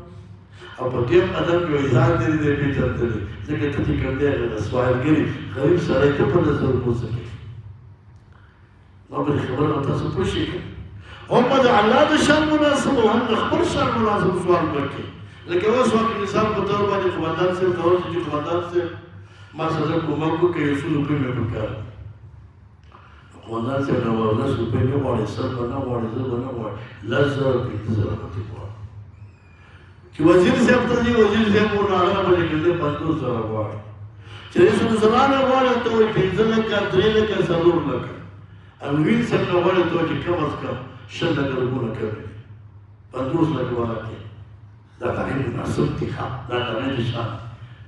او په دې قدم کې وایي ځان دې نه دی پېژندلی ځکه ته چې کوم دی هغه سوالګري غریب سړی ته په 10 روپۍ څه کوي ما په دې خبره به تاسو پوه شئ هم د الله د شان مناسب او هم د خپل شان مناسب سوال وکړي لکه اوس وخت مثال په تور باندې قومندان صاحب ته ورته چې قومندان صاحب ما سره کومک وکړي یو څو روپۍ مې پکار قومندان صاحب نو 10 روپۍ مې غواړي سر به نه غواړي زه به نه غواړي 10 زره 15 زره پکې غواړي چې وزیر صاحب ته ځي وزیر صاحب ورنه هغه باندې کېدل 500 زره غواړي چې رئیس الوزرا غواړي ته وایي 15 لکه 3 لکه 4 لکه امیر صاحب نو غواړي ته چې کم از کم 100 لکه روپۍ کوي 500 لکه ورکړي دا تعلیم مناسب دی ښه دا تعلیم شان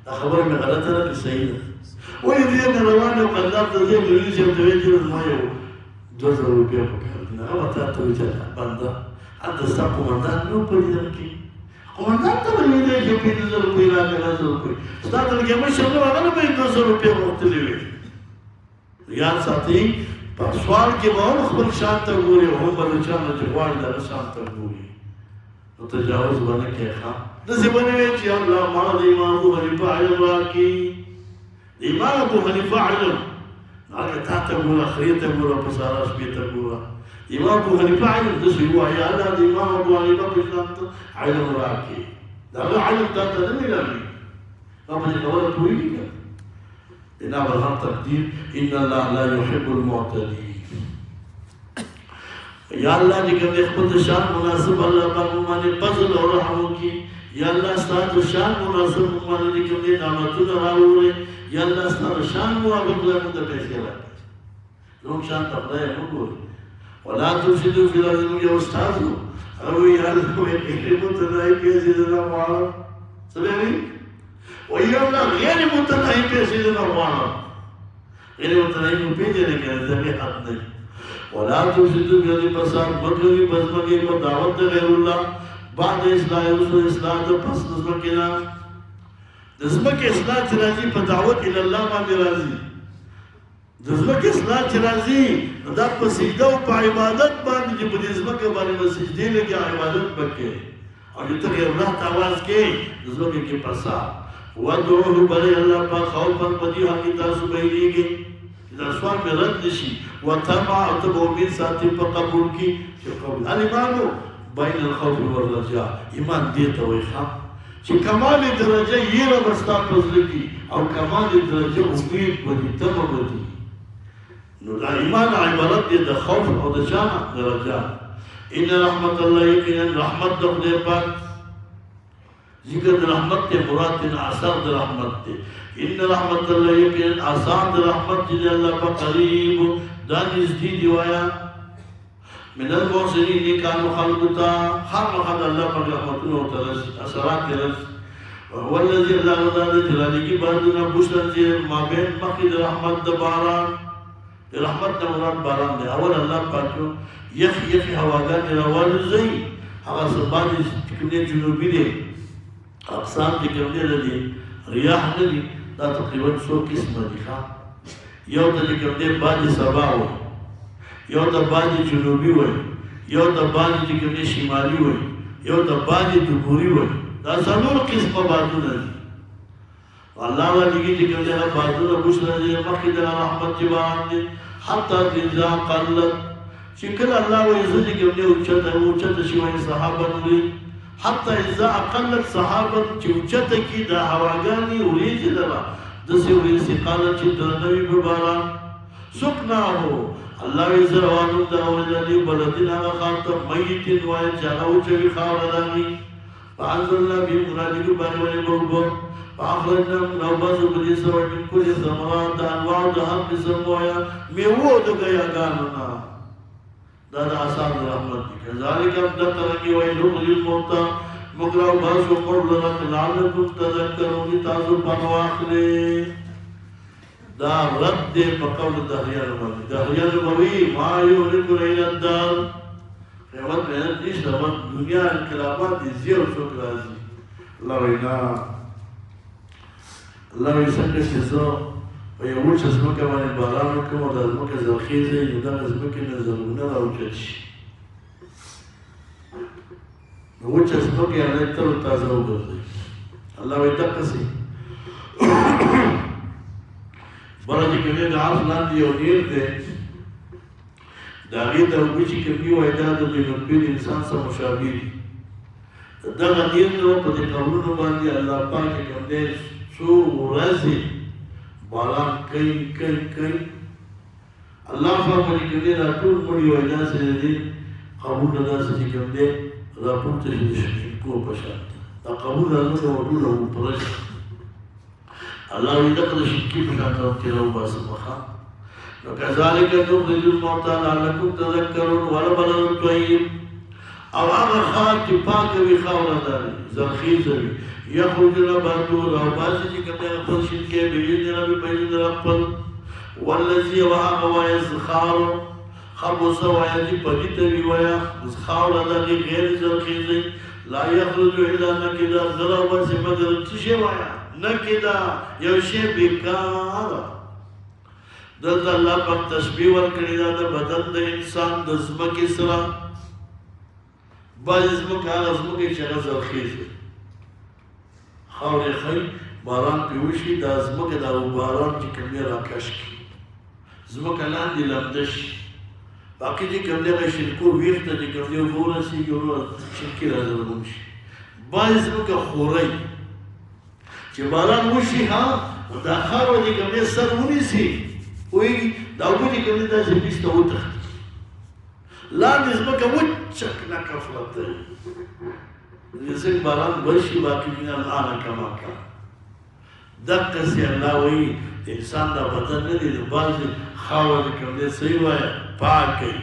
دا خبره مې غلطه ده که صحیح ده ولې دې نه روان یم قندار ته ځې مولوي صاحب ته وایي چې زما یو 2 زره روپۍ پکار دي هغه ورته ته وایي چې بنده هلته ستا قومندان نه و په لیدل کې قومندان ته به ویلی چې 15,000 روپۍ راکړه 10,000 روپۍ ستا تر کې مشر نه و هغه نه به یې 200 روپۍ غوښتلې وې یاد ساتئ په سوال کې به هم خپل شان ته ګوري او هم به د چا نه چې غواړي د هغه شان ته ګوري نو تجاوز به نه کوې ښه داسې به نه وایې چې الله ما د امام ابو حنیفه علم راکړي د امام ابو حنیفه علم هغه تا ته ګوره خرې ته ګوره په سارا شپې ته ګوره امام ابو حنیفه علم داسې ووایه الله د امام ابو حنیفه په شان ته علم راکړي د هغه علم تا ته نه میلاوي تا په دې خبره پوهېږي که بنا بر هر تقدیر ان الله لا يحب المعتدين یا الله دې کوم خپل شان مناسب الله باندې باندې فضل او رحم وکي یا الله ستاسو شان مناسب باندې کوم دې نعمتونه راوړي یا الله ستاسو شان موافق باندې د پیسې راکړي نو شان ته خدای وګوري ولا تفسدوا في الارض يا استاذ او یا الله دې متنای پیسې راوړي سمعني ويا الله غير متناهي پیسې نه غواړم غیر متناهي په پیسې نه کې ځکه حق نه ولا تفسدوا في الارض فساد مګوي بزمګي په دعوت د غیر الله بعد اصلاح رسول اسلام د پس ځمکه نه د ځمکه اصلاح چې راځي په دعوت ال الله باندې راځي د ځمکه اصلاح چې راځي دا په سجده او په عبادت باندې چې په دې ځمکه باندې سجدي لګي عبادت وکړي او چې ته الله ته आवाज کې د ځمکه کې پسا ودعوه بلي الله پاک خوفا بدیها کی تاسو بهیږي دا سوال مې رد نشي وطمع تبو من ساتي په قبول کې چې قبول الایمان بین الخوف والرجاء ایمان دې ته وایي چې کمال درجه یې را بستا پزله کې او کمال درجه امید بدی تمه بدی نو دا ایمان عبارت دې د خوف او د جامع درجه ان رحمت الله یقینا رحمت د خدای پاک ذکر رحمت تے مراد تے اثر د رحمت تے ان رحمت الله یقین آسان د رحمت دی الله په قریب دا نزدې دی وایا من المحسنین کانوا خلقتا خلق الله په رحمتونو ترس اثرات ترس هو الذي لا يضل جلاله کی بعدنا بشر چې ما بین مخید رحمت د باران رحمت د مراد باران دی اول الله پاکو یخ هواګان روان زئی هغه سبانه چې جنوبی دی اقسام دي کوم دي لدي رياح ندي دا تقريبا څو قسمه دي ښا یو د کوم دي باندې سبا و یو د باندې جنوبي و یو د باندې کوم دي شمالي و یو د باندې دبوري و دا څلور قسمه بادونه دي الله ولګي چې کوم دي بادونه بشره دي مخکې د رحمت جواب دي حتی اذا قلت چې کله الله وایي کوم دي او چته شي وایي صحابه دي حتى إذا أقلت صحابة چوچت کی دا هواگانی وریج لرا دسی وریج قالت چی درنوی ببارا سکناهو اللہ ویزروانم دا وجالی بلدن آغا خانتا میتین وائی چاگاو چوی خاور داگی فعنزل اللہ بی مرادی کو بانی ولی بلبو فاخرجنا نوباز بدی سوئی من کل زمران دا انواع دا حق قسم وایا میوو دا گیا گانونا دادا آسان رحمت دی کذالک ابدترنی ویلوغ للموتا مگراو باسو قرب لرک لعنکم تذکرونی تازو پنواخلی دا رد دے پقول دہریان مبی دہریان مبی ما یونکو ریل الدار قیمت محنت نیشت وقت دنیا انقلابات دی زیر شک رازی اللہ وینا اللہ وی سنگا شزو ویوچ ازمکه باندې باران وکم او د ازمکه زرخیزه نو دا ازمکه نه زرغونه راوچت شي نو وچ ازمکه هغه تر تازه وګرځي الله وی تقسي برج کې د عرض لاندې یو نیر دی دا غي د وچی کې وای دا د جنوبي انسان سره مشابه دي دا غیر نو په دې قبرونو باندې الله پاک کوم دې څو ورځې باران کئی اللہ فرمانی کردے را طول مڑی وینا سے دے قبول ندا سے کردے را پورتا شدی شکو پشانتا تا قبول ندا وطول او پرش اللہ ویدقل شکی پشانتا وقتی رو باسم خان وکذالک نخرج الموتى لعلکم تذکرون ولبلد الطیب او آغا خاک چی پاک وی خاورا داری زرخیز وی یخرج نباتو او باسی چی کمی اقبل شنکے بیجن ربی بیجن ربل والذی وحاق ویز خبص وایي پلیته وي وایه خاوره دغې غیر زرخیزۍ لا یخرج الا نکدا زره وباسي مګر څه شی وایه نکدا یو شی بېکاره دلته الله پاک تشبیه ورکړې ده د بدن د انسان د ځمکې سره بعضې ځمکه هغه ځمکې چې هغه زرخیز وي خاورې ښایي باران پرې وشي دا ځمکه دا باران چې کوم دی راکش کړي ځمکه لاندې لمده شي باقي چې کوم دی هغه شینکور ویښته چې کوم دی اوبه ورسېږي ورو شینکي رازرغون شي بعضې ځمکه خورۍ چې باران وشي ها دا خاوره چې کوم دی سر ونیسي پوهېږي دا اوبه چې کوم دی داسې بیس ته وتښتي لاندې ځمکه وچه کلکه پرته وي څنګه باران ورشي باقي من الآن کما کان دقسې الله وایي د انسان دا بدن نه دی د بعضې خاوره چې کوم دی صحیح وایه پاک کوي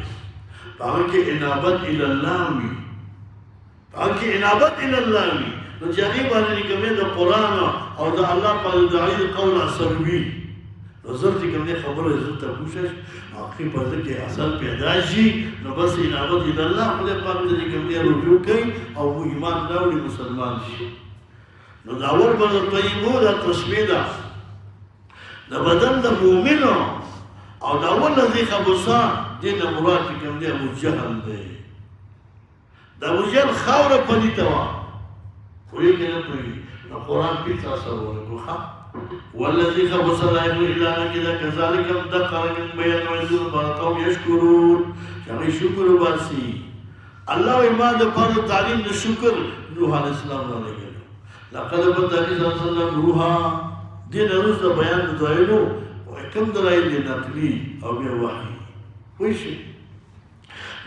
په هغه کې انابت الله وي په هغه کې انابت الله وي نو چې هغې باندې کوم دی د قرآن او د الله پاک د داعي د قول اثر وي نو زر چې کوم دی خبره زر ته پوښه شي هغې په ده کې اثر پیدا شي نو بس انابت الله خدای پاک ته چې کوم دی رجوع کوي او ایمان راوړي مسلمان شي نو دا اول به د طیبو دا تشبیه ده د بدن د مؤمنو او دا اول الذي خبثا دې نه مراد چې کوم دی ابوجهل دی د ابوجهل خاوره پلیته وه پوهېږي نه پوهېږي نو قرآن کې تاسو وکړو ښه والذي خبث لا يكون الا نكدا كذلك دقر من بيان وعزر قوم يشكرون چې هغوی شکر وباسي الله وایي ما دپاره تعلیم د شکر نوح علیه السلام رالېږلی لقد بدأني صلى الله عليه وسلم روحا دین روز د بیان د دلایلو کوم دلایل دي نقلي او بیا وحي پوه شئ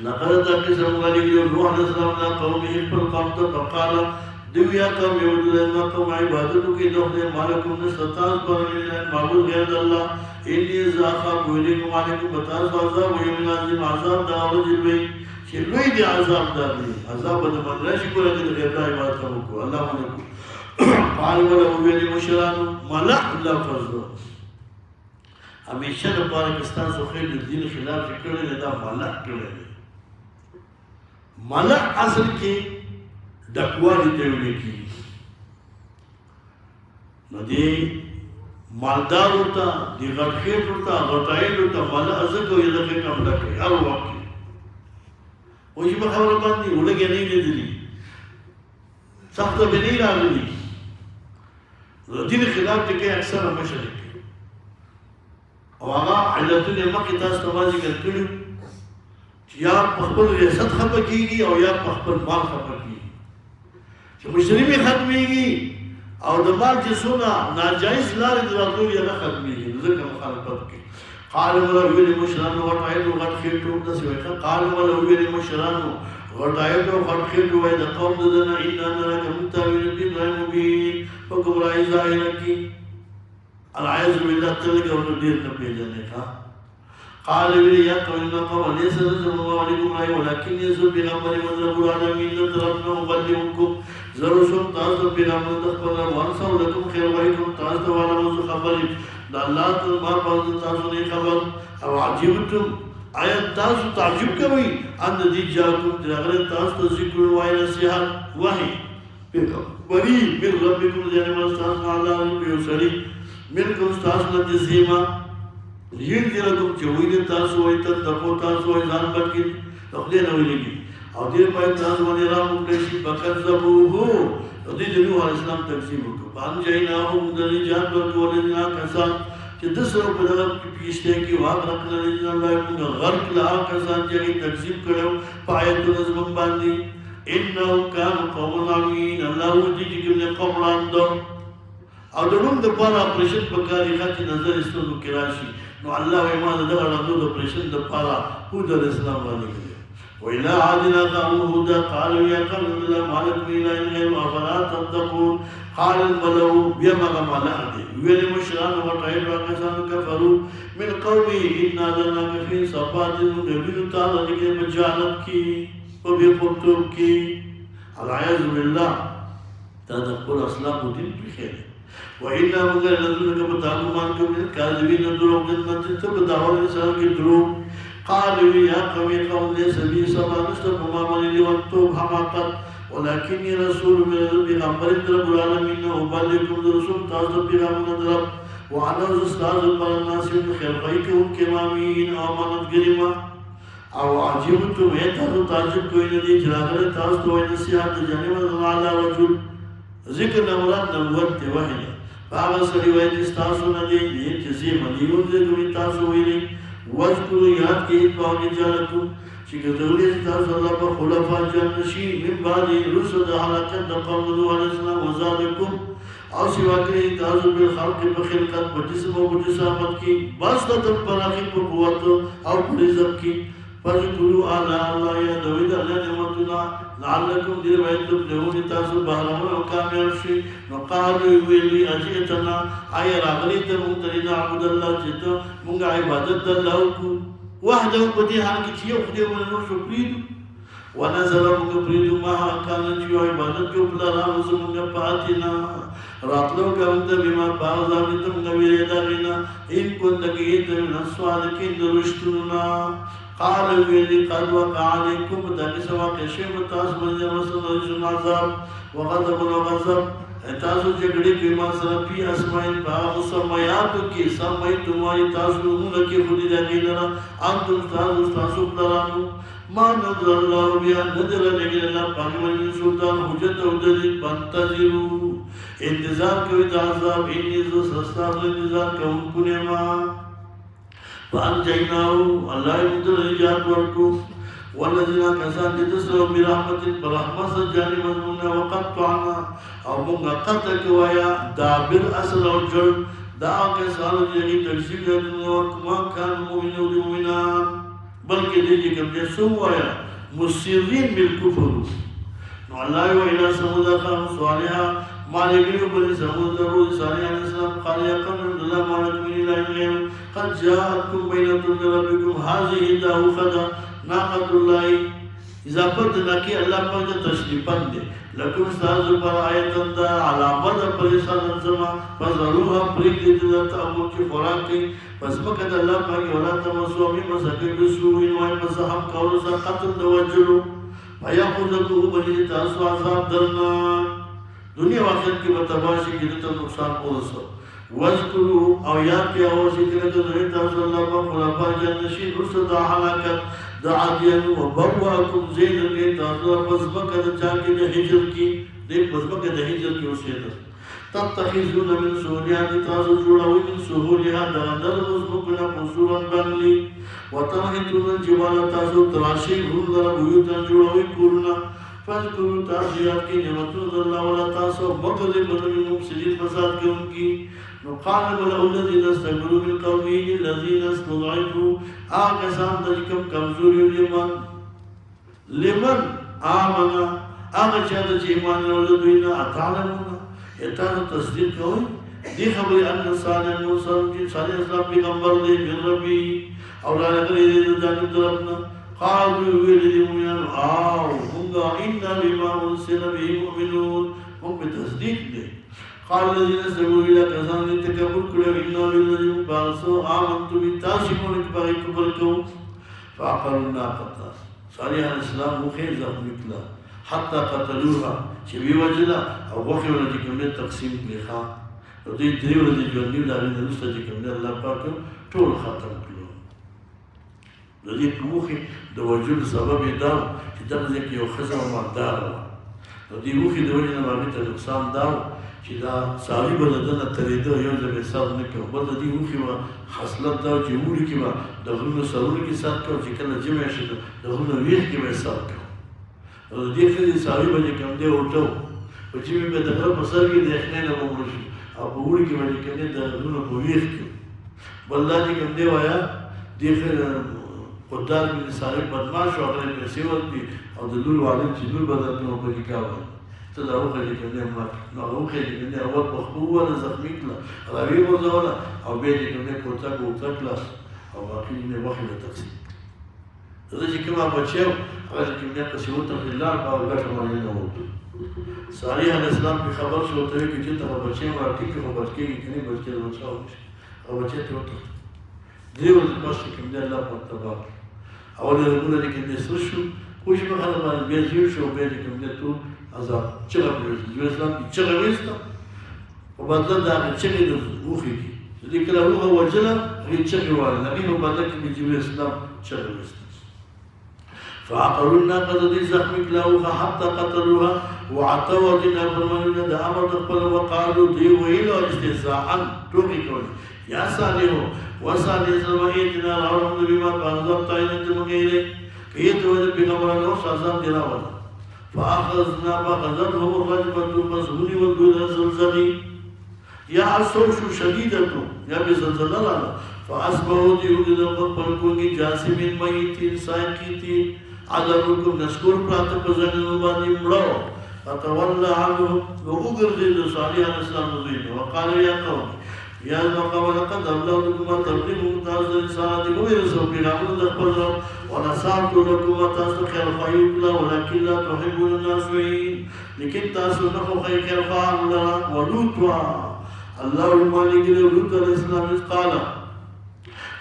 لقد بدأني صلى الله عليه وسلم نوح علیه السلام له قومه خپل قوم ته فقال دوی یا قوم اعبدوا الله قوم عبادت وکړئ د خدای ما لکم نشته تاسو پر معبود غیر د الله اني اخاف علیکم علیکم تاسو عذاب یوم عظیم عذاب دا ورځ لوی چې لوی دی عذاب دا دی عذاب به د من راشي کوله چې د غیر عبادت وکړو الله ونکو قال ولا ویلی مشرانو ملع لفظ همیشه لپاره که ستاسو خیر د دین خلاف چې کړی دی دا ملع کړی دی ملع اصل کې ډکوالي ته ویل کېږي نو دې مالدارو ته دې غټخېټو ته غټایلو ته ملع ځکه وایي دغې کم ډکوي هر وخت کې وایي په خبره باندې ولګې نه یې لیدلي سخته به نه یې راغلي دین خلاف ټکي اکثر مشر کوي او هغه علتونه مخکې تاسو ته ما ذکر کړي چې یا په خپل ریاست خفه کېږي او یا په خپل مال خفه کېږي چې مشري مې ختمېږي او د مال چې څونه ناجایز لارې د راتلو یې هغه ختمېږي نو ځکه مخالفت کوي قال ولا ویلې مشرانو غټایلو غټ خېټو داسې وایي قال ولا ویلې مشرانو غټایلو غټ خېټو وایي د قوم د ده نه انا نراک من تاویل فی ضلال مبین په ګمراهۍ ظاهره کې العیاذ بالله ته لږ ورته ډېر نه پېژنې ښه قال ویلې یا قوم ان قوم لیس رسول الله علیکم رای ولکن یسوع پیغمبر مطلب العالمین طرف نه مبلغکم ضرور شم تاسو پیغمبر د خپل روان سره لکم خیر وایکم تاسو والا موضوع خبرې د الله تعالی ما په تاسو نه خبر او عجبتم آیا تاسو تعجب کوئ ان دې جاءکم درغله تاسو ته ذکر وای نصیحت وحی پیغمبري من ربکم ذنب تاسو الله یو سړي منکم تاسو نه تزیما ينذركم چې وایي تاسو وایي ته تاسو وایي ځان پکې خپل نه ویلي او دې په تاسو باندې را موږ شي بکذبوه دې د نوح علیه السلام تکذیب وکړ پان جایناهم د نجات ورکول نه کسان چې د سره په دغه پیشته کې واقع کړل چې الله موږ غرق لا کسان چې تکذیب کړو پایت نظم باندې انه کان قوم عمین الله دې چې کوم قوم راندو او د نوم د پاره اپریشن په کاری خاطر نظر استلو کې راشي نو الله ایمان دغه راندو د اپریشن د پاره هود علیه السلام باندې وإلى عادنا قوم هود قالوا يا قوم لا مالك إلا إن أفلا تتقون قال الملأ بما ملأت ويل مشران وطيب وكسان كفروا من قومه إنا لناك في صفات نبيل تعالى لك مجالت کی وبقرطب کی العياذ بالله تدخل أسلام دين بخير وإنا مغير نزلك بتعلم عنكم من الكاذبين دروغ جنة تبدعوا الإنسان كدروغ قالوا يا قوم ليس بي سبع نشتر وما مني وانتم حماقت ولكني رسول من پیغمبر رب العالمین ابلغکم رسول تاسو پیغمبر رب وانا استاذ پر الناس خیر خی کے ان کے مامین امانت گریما او عجبتم تاسو تعجب کوئی ندی جلاغر تاسو تو نصیحت جانب الله رجل ذکر نورات نبوت دی وحی باغ سری وای تاسو ندی چې زی مليون دې تاسو ویلي واذکروا یاد کې باندې جانتو چې ګذولې تاسو الله په خلفاء جنشي من بعد رسل حالات د قوم نوح علیه السلام وزادکم او سوا کې تاسو په خلق په خلقت په جسم او په جسامت کې بس د پراخي په قوت او په عزت کې فذكروا على الله يا داود الله نعمتنا لعلكم تفلحون تاسو بهرمن او کامیاب شي وقالوا ویلی اجئتنا اي راغلی ته مونږ عبد الله چې مونږ عبادت الله کو وحده په دې حال کې چې یو خدای ولنو شو پریدو ونزل مونږ پریدو ما کان چې عبادت کو بل راز مونږ پاتینا راتلو کوم ته بما باز دې ته مونږ ویل دا وینا ان کو دګې ته نسوال کې درشتنا قال ویلی قد وقع علیکم داکی سوا قشیم تاس منجر رسول رجل عذاب وغضب وغضب تاسو جگڑی کی ما سرپی اسمائن باغ سمیاتو کی سمیت تمہاری تاسو لکی خودی داکی لرا انتم تاسو پلرانو ما نظر اللہ بیا نظر لگل اللہ پاک مجمع سلطان حجت و دلیل بنتظرو انتظار کوئی دا عذاب انی زو سستاق انتظار کون کنے ما فانجیناو اللہ مدر نجات ورکو والذین کسان تسلو برحمت برحمت جانی مضمون وقطعنا او منگا قطع کوایا دابر اصل او جرد دا کسان جانی تکسیب جاتن ورکما کان مومن و مومنان بلکہ دیجی کم جسو وایا مسرین بالکفر نو اللہ و الہ سمود اخام صالحا مالکیو بنی سمود درو صالح علیہ السلام قال یا قوم اللہ مالک من الہ غیر قد جاءتكم بينة من ربكم هذه داوخدا ناقة الله اضافت نکی اللہ پاک تشریفاً دے لکم استاذ پر آیتاً دا علامت پریسان انزما فضروها پریک دیتے دا تعمل کی خوراک کی پس مکد اللہ پاک ولا تمسومی مساکی بسوین وائی مساہم قولسا قتل دوجلو فیاخوزتو بنی تاسو عذاب درنا دنیا واقعات کی بتباشی کی دیتا نقصان قولسا وذکروا او یاد کی آواسی کرتا دنی تاسو اللہ پاک خلافا جنشین رسد حلاکت دا عادیان و برواکم زید کے تاسو پزمکہ دا چاکی دا حجر کی دیکھ پزمکہ دا حجر کی اسیدر تتخذون من سہولیات تاسو جوڑاوی من سہولیات دا اندر مزمکنا قصورا بنلی و تنحیتون جوال تاسو تراشی گھر در بیوتا جوڑاوی کورنا فذکروا تاسیات کی نعمتون اللہ والا تاسو مقضی من مفسدین فساد کے ان کی قال ولو الذين استكبروا من قومه الذين استضعفوا آکسان تجکم کمزوری لمن آمنا آگا چاہتا چی ایمان لولدوینا اتعلمونا اتانا تصدیق کوئی دی خبری ان صالح موسیٰ کی صالح اسلام پیغمبر دے من ربی اولانا کری دے جانب طرفنا قالوا ویلی دی مومنان آو ہنگا انا بما انسل بھی مؤمنون ہم پہ تصدیق دے قال الذين استكبروا الى كسان تكبر كلوا انا بالذي بارسوا امنتم بالتاسمون كبر كبركم فعقروا الناقه صالح عليه السلام مخير ذكلا حتى قتلوها شبي وجلا او وخي ولا جكم تقسيم لخا ودي دري ولا دي جوني لا بين المستجكم الله پاک ټول ختم کړو د دې موخي د وجود سبب دا چې دغه کې یو خزر مقدار د دې موخي د وجه نه باندې نقصان دا چې دا ساری بلدنه تریده یو ځای به سر نه کوي بل د دې موخي وا حاصلت دا چې وړي کې وا د غرونو سرونه کې سر کوي چې کله جمع شي د غرونو ویښ کې به سر کوي او دې کې ساری به کوم دی ورته او چې به د غره په سر کې د اخنه نه ومر شي او په وړي کې به کوم دی د غرونو په ویښ کې بل دا چې کوم دی وایا دې قدار بن صالح بدمعش او هغه پیسې ورکړي او د لور والد چې لور بدل نو په کې کاوه ته دا وخت کې کوم نه نو هغه کې نه اول په خو ولا زخمی کړه راوي ورزوله او به دې کوم کوڅه کوڅه کلاس او باقي نه وخت له تقسیم دا چې کومه بچو هغه کې نه قصې وته الله او ګټه باندې نه وته صالح علیه السلام په خبر شو ته کې چې ته بچي ورته کې خو بچي کې نه بچي ورته او بچي ته وته دیو د پښې کې نه الله په تبا اول رګونه دې کې سره شو خوش به خلک باندې بیا زیړ شو بیا دې کوم دې ټول عذاب چغه پرېږدي اسلام کې چغه ویسته په بدله د هغې چغې د اوښې دي چې دې کله اوښه وژله هغې چغې واړه د هغې په بدله کې مې جبري اسلام چغه ویسته فعقروا الناقة دي زخمي كلاوها حتى قتلوها وعتوا دينا فرمانونا دا أمر تقبل وقالوا دي وإلو استهزاءً توقي كوني يا صالحو وصالح سلمائيتنا الحمد بما قانضب تاينة مغيري كيت وجد بغمران وصازام جراونا فأخذنا فأخذتهم الرجبة المسهول والدود الزلزلي يا عصوش شديدة يا بزلزلة فأصبحوا دي وجد قلقوني جاسم ميتين ساكتين عذابكم نشكر پرات پزن المبانی مڑاو فتولى عنهم وقرزید صالح علیہ السلام نزوین وقال یا قوم یا قوم لقد أبلغتكم وتبلغكم تاسد رسالتكم ورسول پیغامون دخل رب ونصحت لكم وتاسد خیر خیوک لا ولكن لا تحبون الناسوین لیکن تاسد نخو خیر خیر لنا ولوتوا اللہ المالک لوت علیہ السلام اس قالا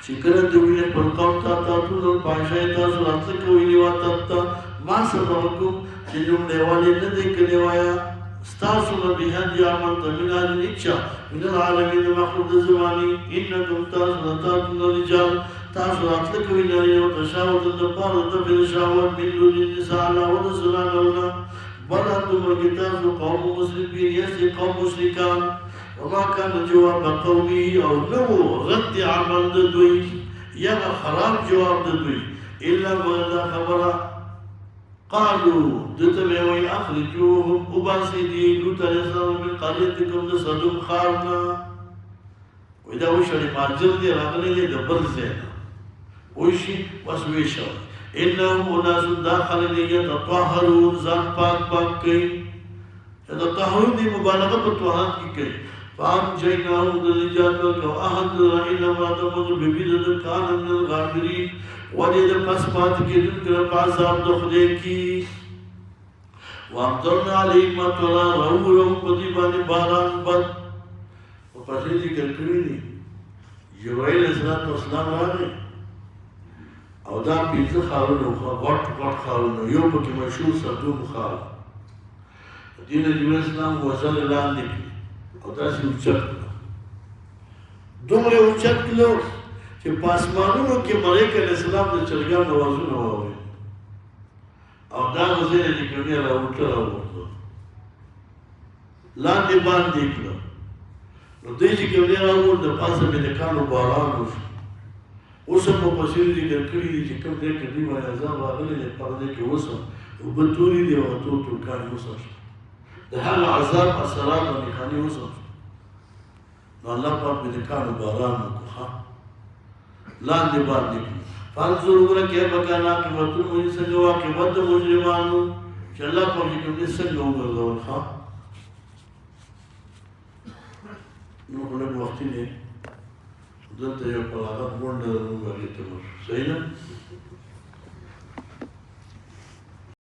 شكرا دوينة بالقوم تاتون الباشا تاسو راتلك ويلوا تاتا ما سببكم شنوم نوالي ندك نوايا استاسونا بهاد يعمل من هذه الإكشا من العالمين مخلوق الزماني إنكم تاسو تاتون الرجال تاسو راتلك ويلوا وتشاوت الدبار وتفل شاوت من دون النساء على ورسلان لنا بل أنتم الكتاب قوم مسلمين يسي قوم مشركان وما كان جواب قومه أو نو رد عمل دوي يا خراب جواب دوي إلا وإذا خبر قالوا دتبعوا أخرجوهم أباسدي لوط عليه السلام من قريتكم لصدم خارنا وإذا وشري ماجر دي راغلي دي دبر زينا وشي وسويشا إنهم أناس داخل يتطهرون زان پاک پاک كي يتطهرون دي مبالغة بطوحات کی كي فأنجيناه دلجات وأهدنا إلى ما تمضي ببيدة كان من الغابرين ولد قسمات كدن كرب عذاب دخليكي وأمطرنا عليهم مطرا رؤولهم قطبان باران بد وقصي ذكر كريني جبرائيل الصلاة والسلام راغي او دا پینځه خارونه غټ خارونه یو پکې مشهور صدوم خار دین نبی اسلام وصل لاندې او داسې اوچت دومره اوچت کړو چې په اسمانونو کې ملائکه علیه السلام د چرګانو اوازونه واوري او دا وزیر دې کومه راوټه راوړو لاندې باندې کړو نو دې چې کومه راوړو د پاسه مې د کانو باران وشو اوس په پسیر دي کړی دي چې کوم دې کې دی باندې ځان راغلي د پردې کې اوس او بتوري دی او تو کار اوس د هغه عذاب اثرات او میخاني اوس نو الله پاک دې کانو باران وکړه لاندې باندې فانظر وګوره کې بکانا کې وته موږ څنګه واقع بد مجرمانو چې الله پاک دې څنګه وګرځول ښا نو په وخت نه دلته یو په هغه غونډه راغلی ته صحیح نه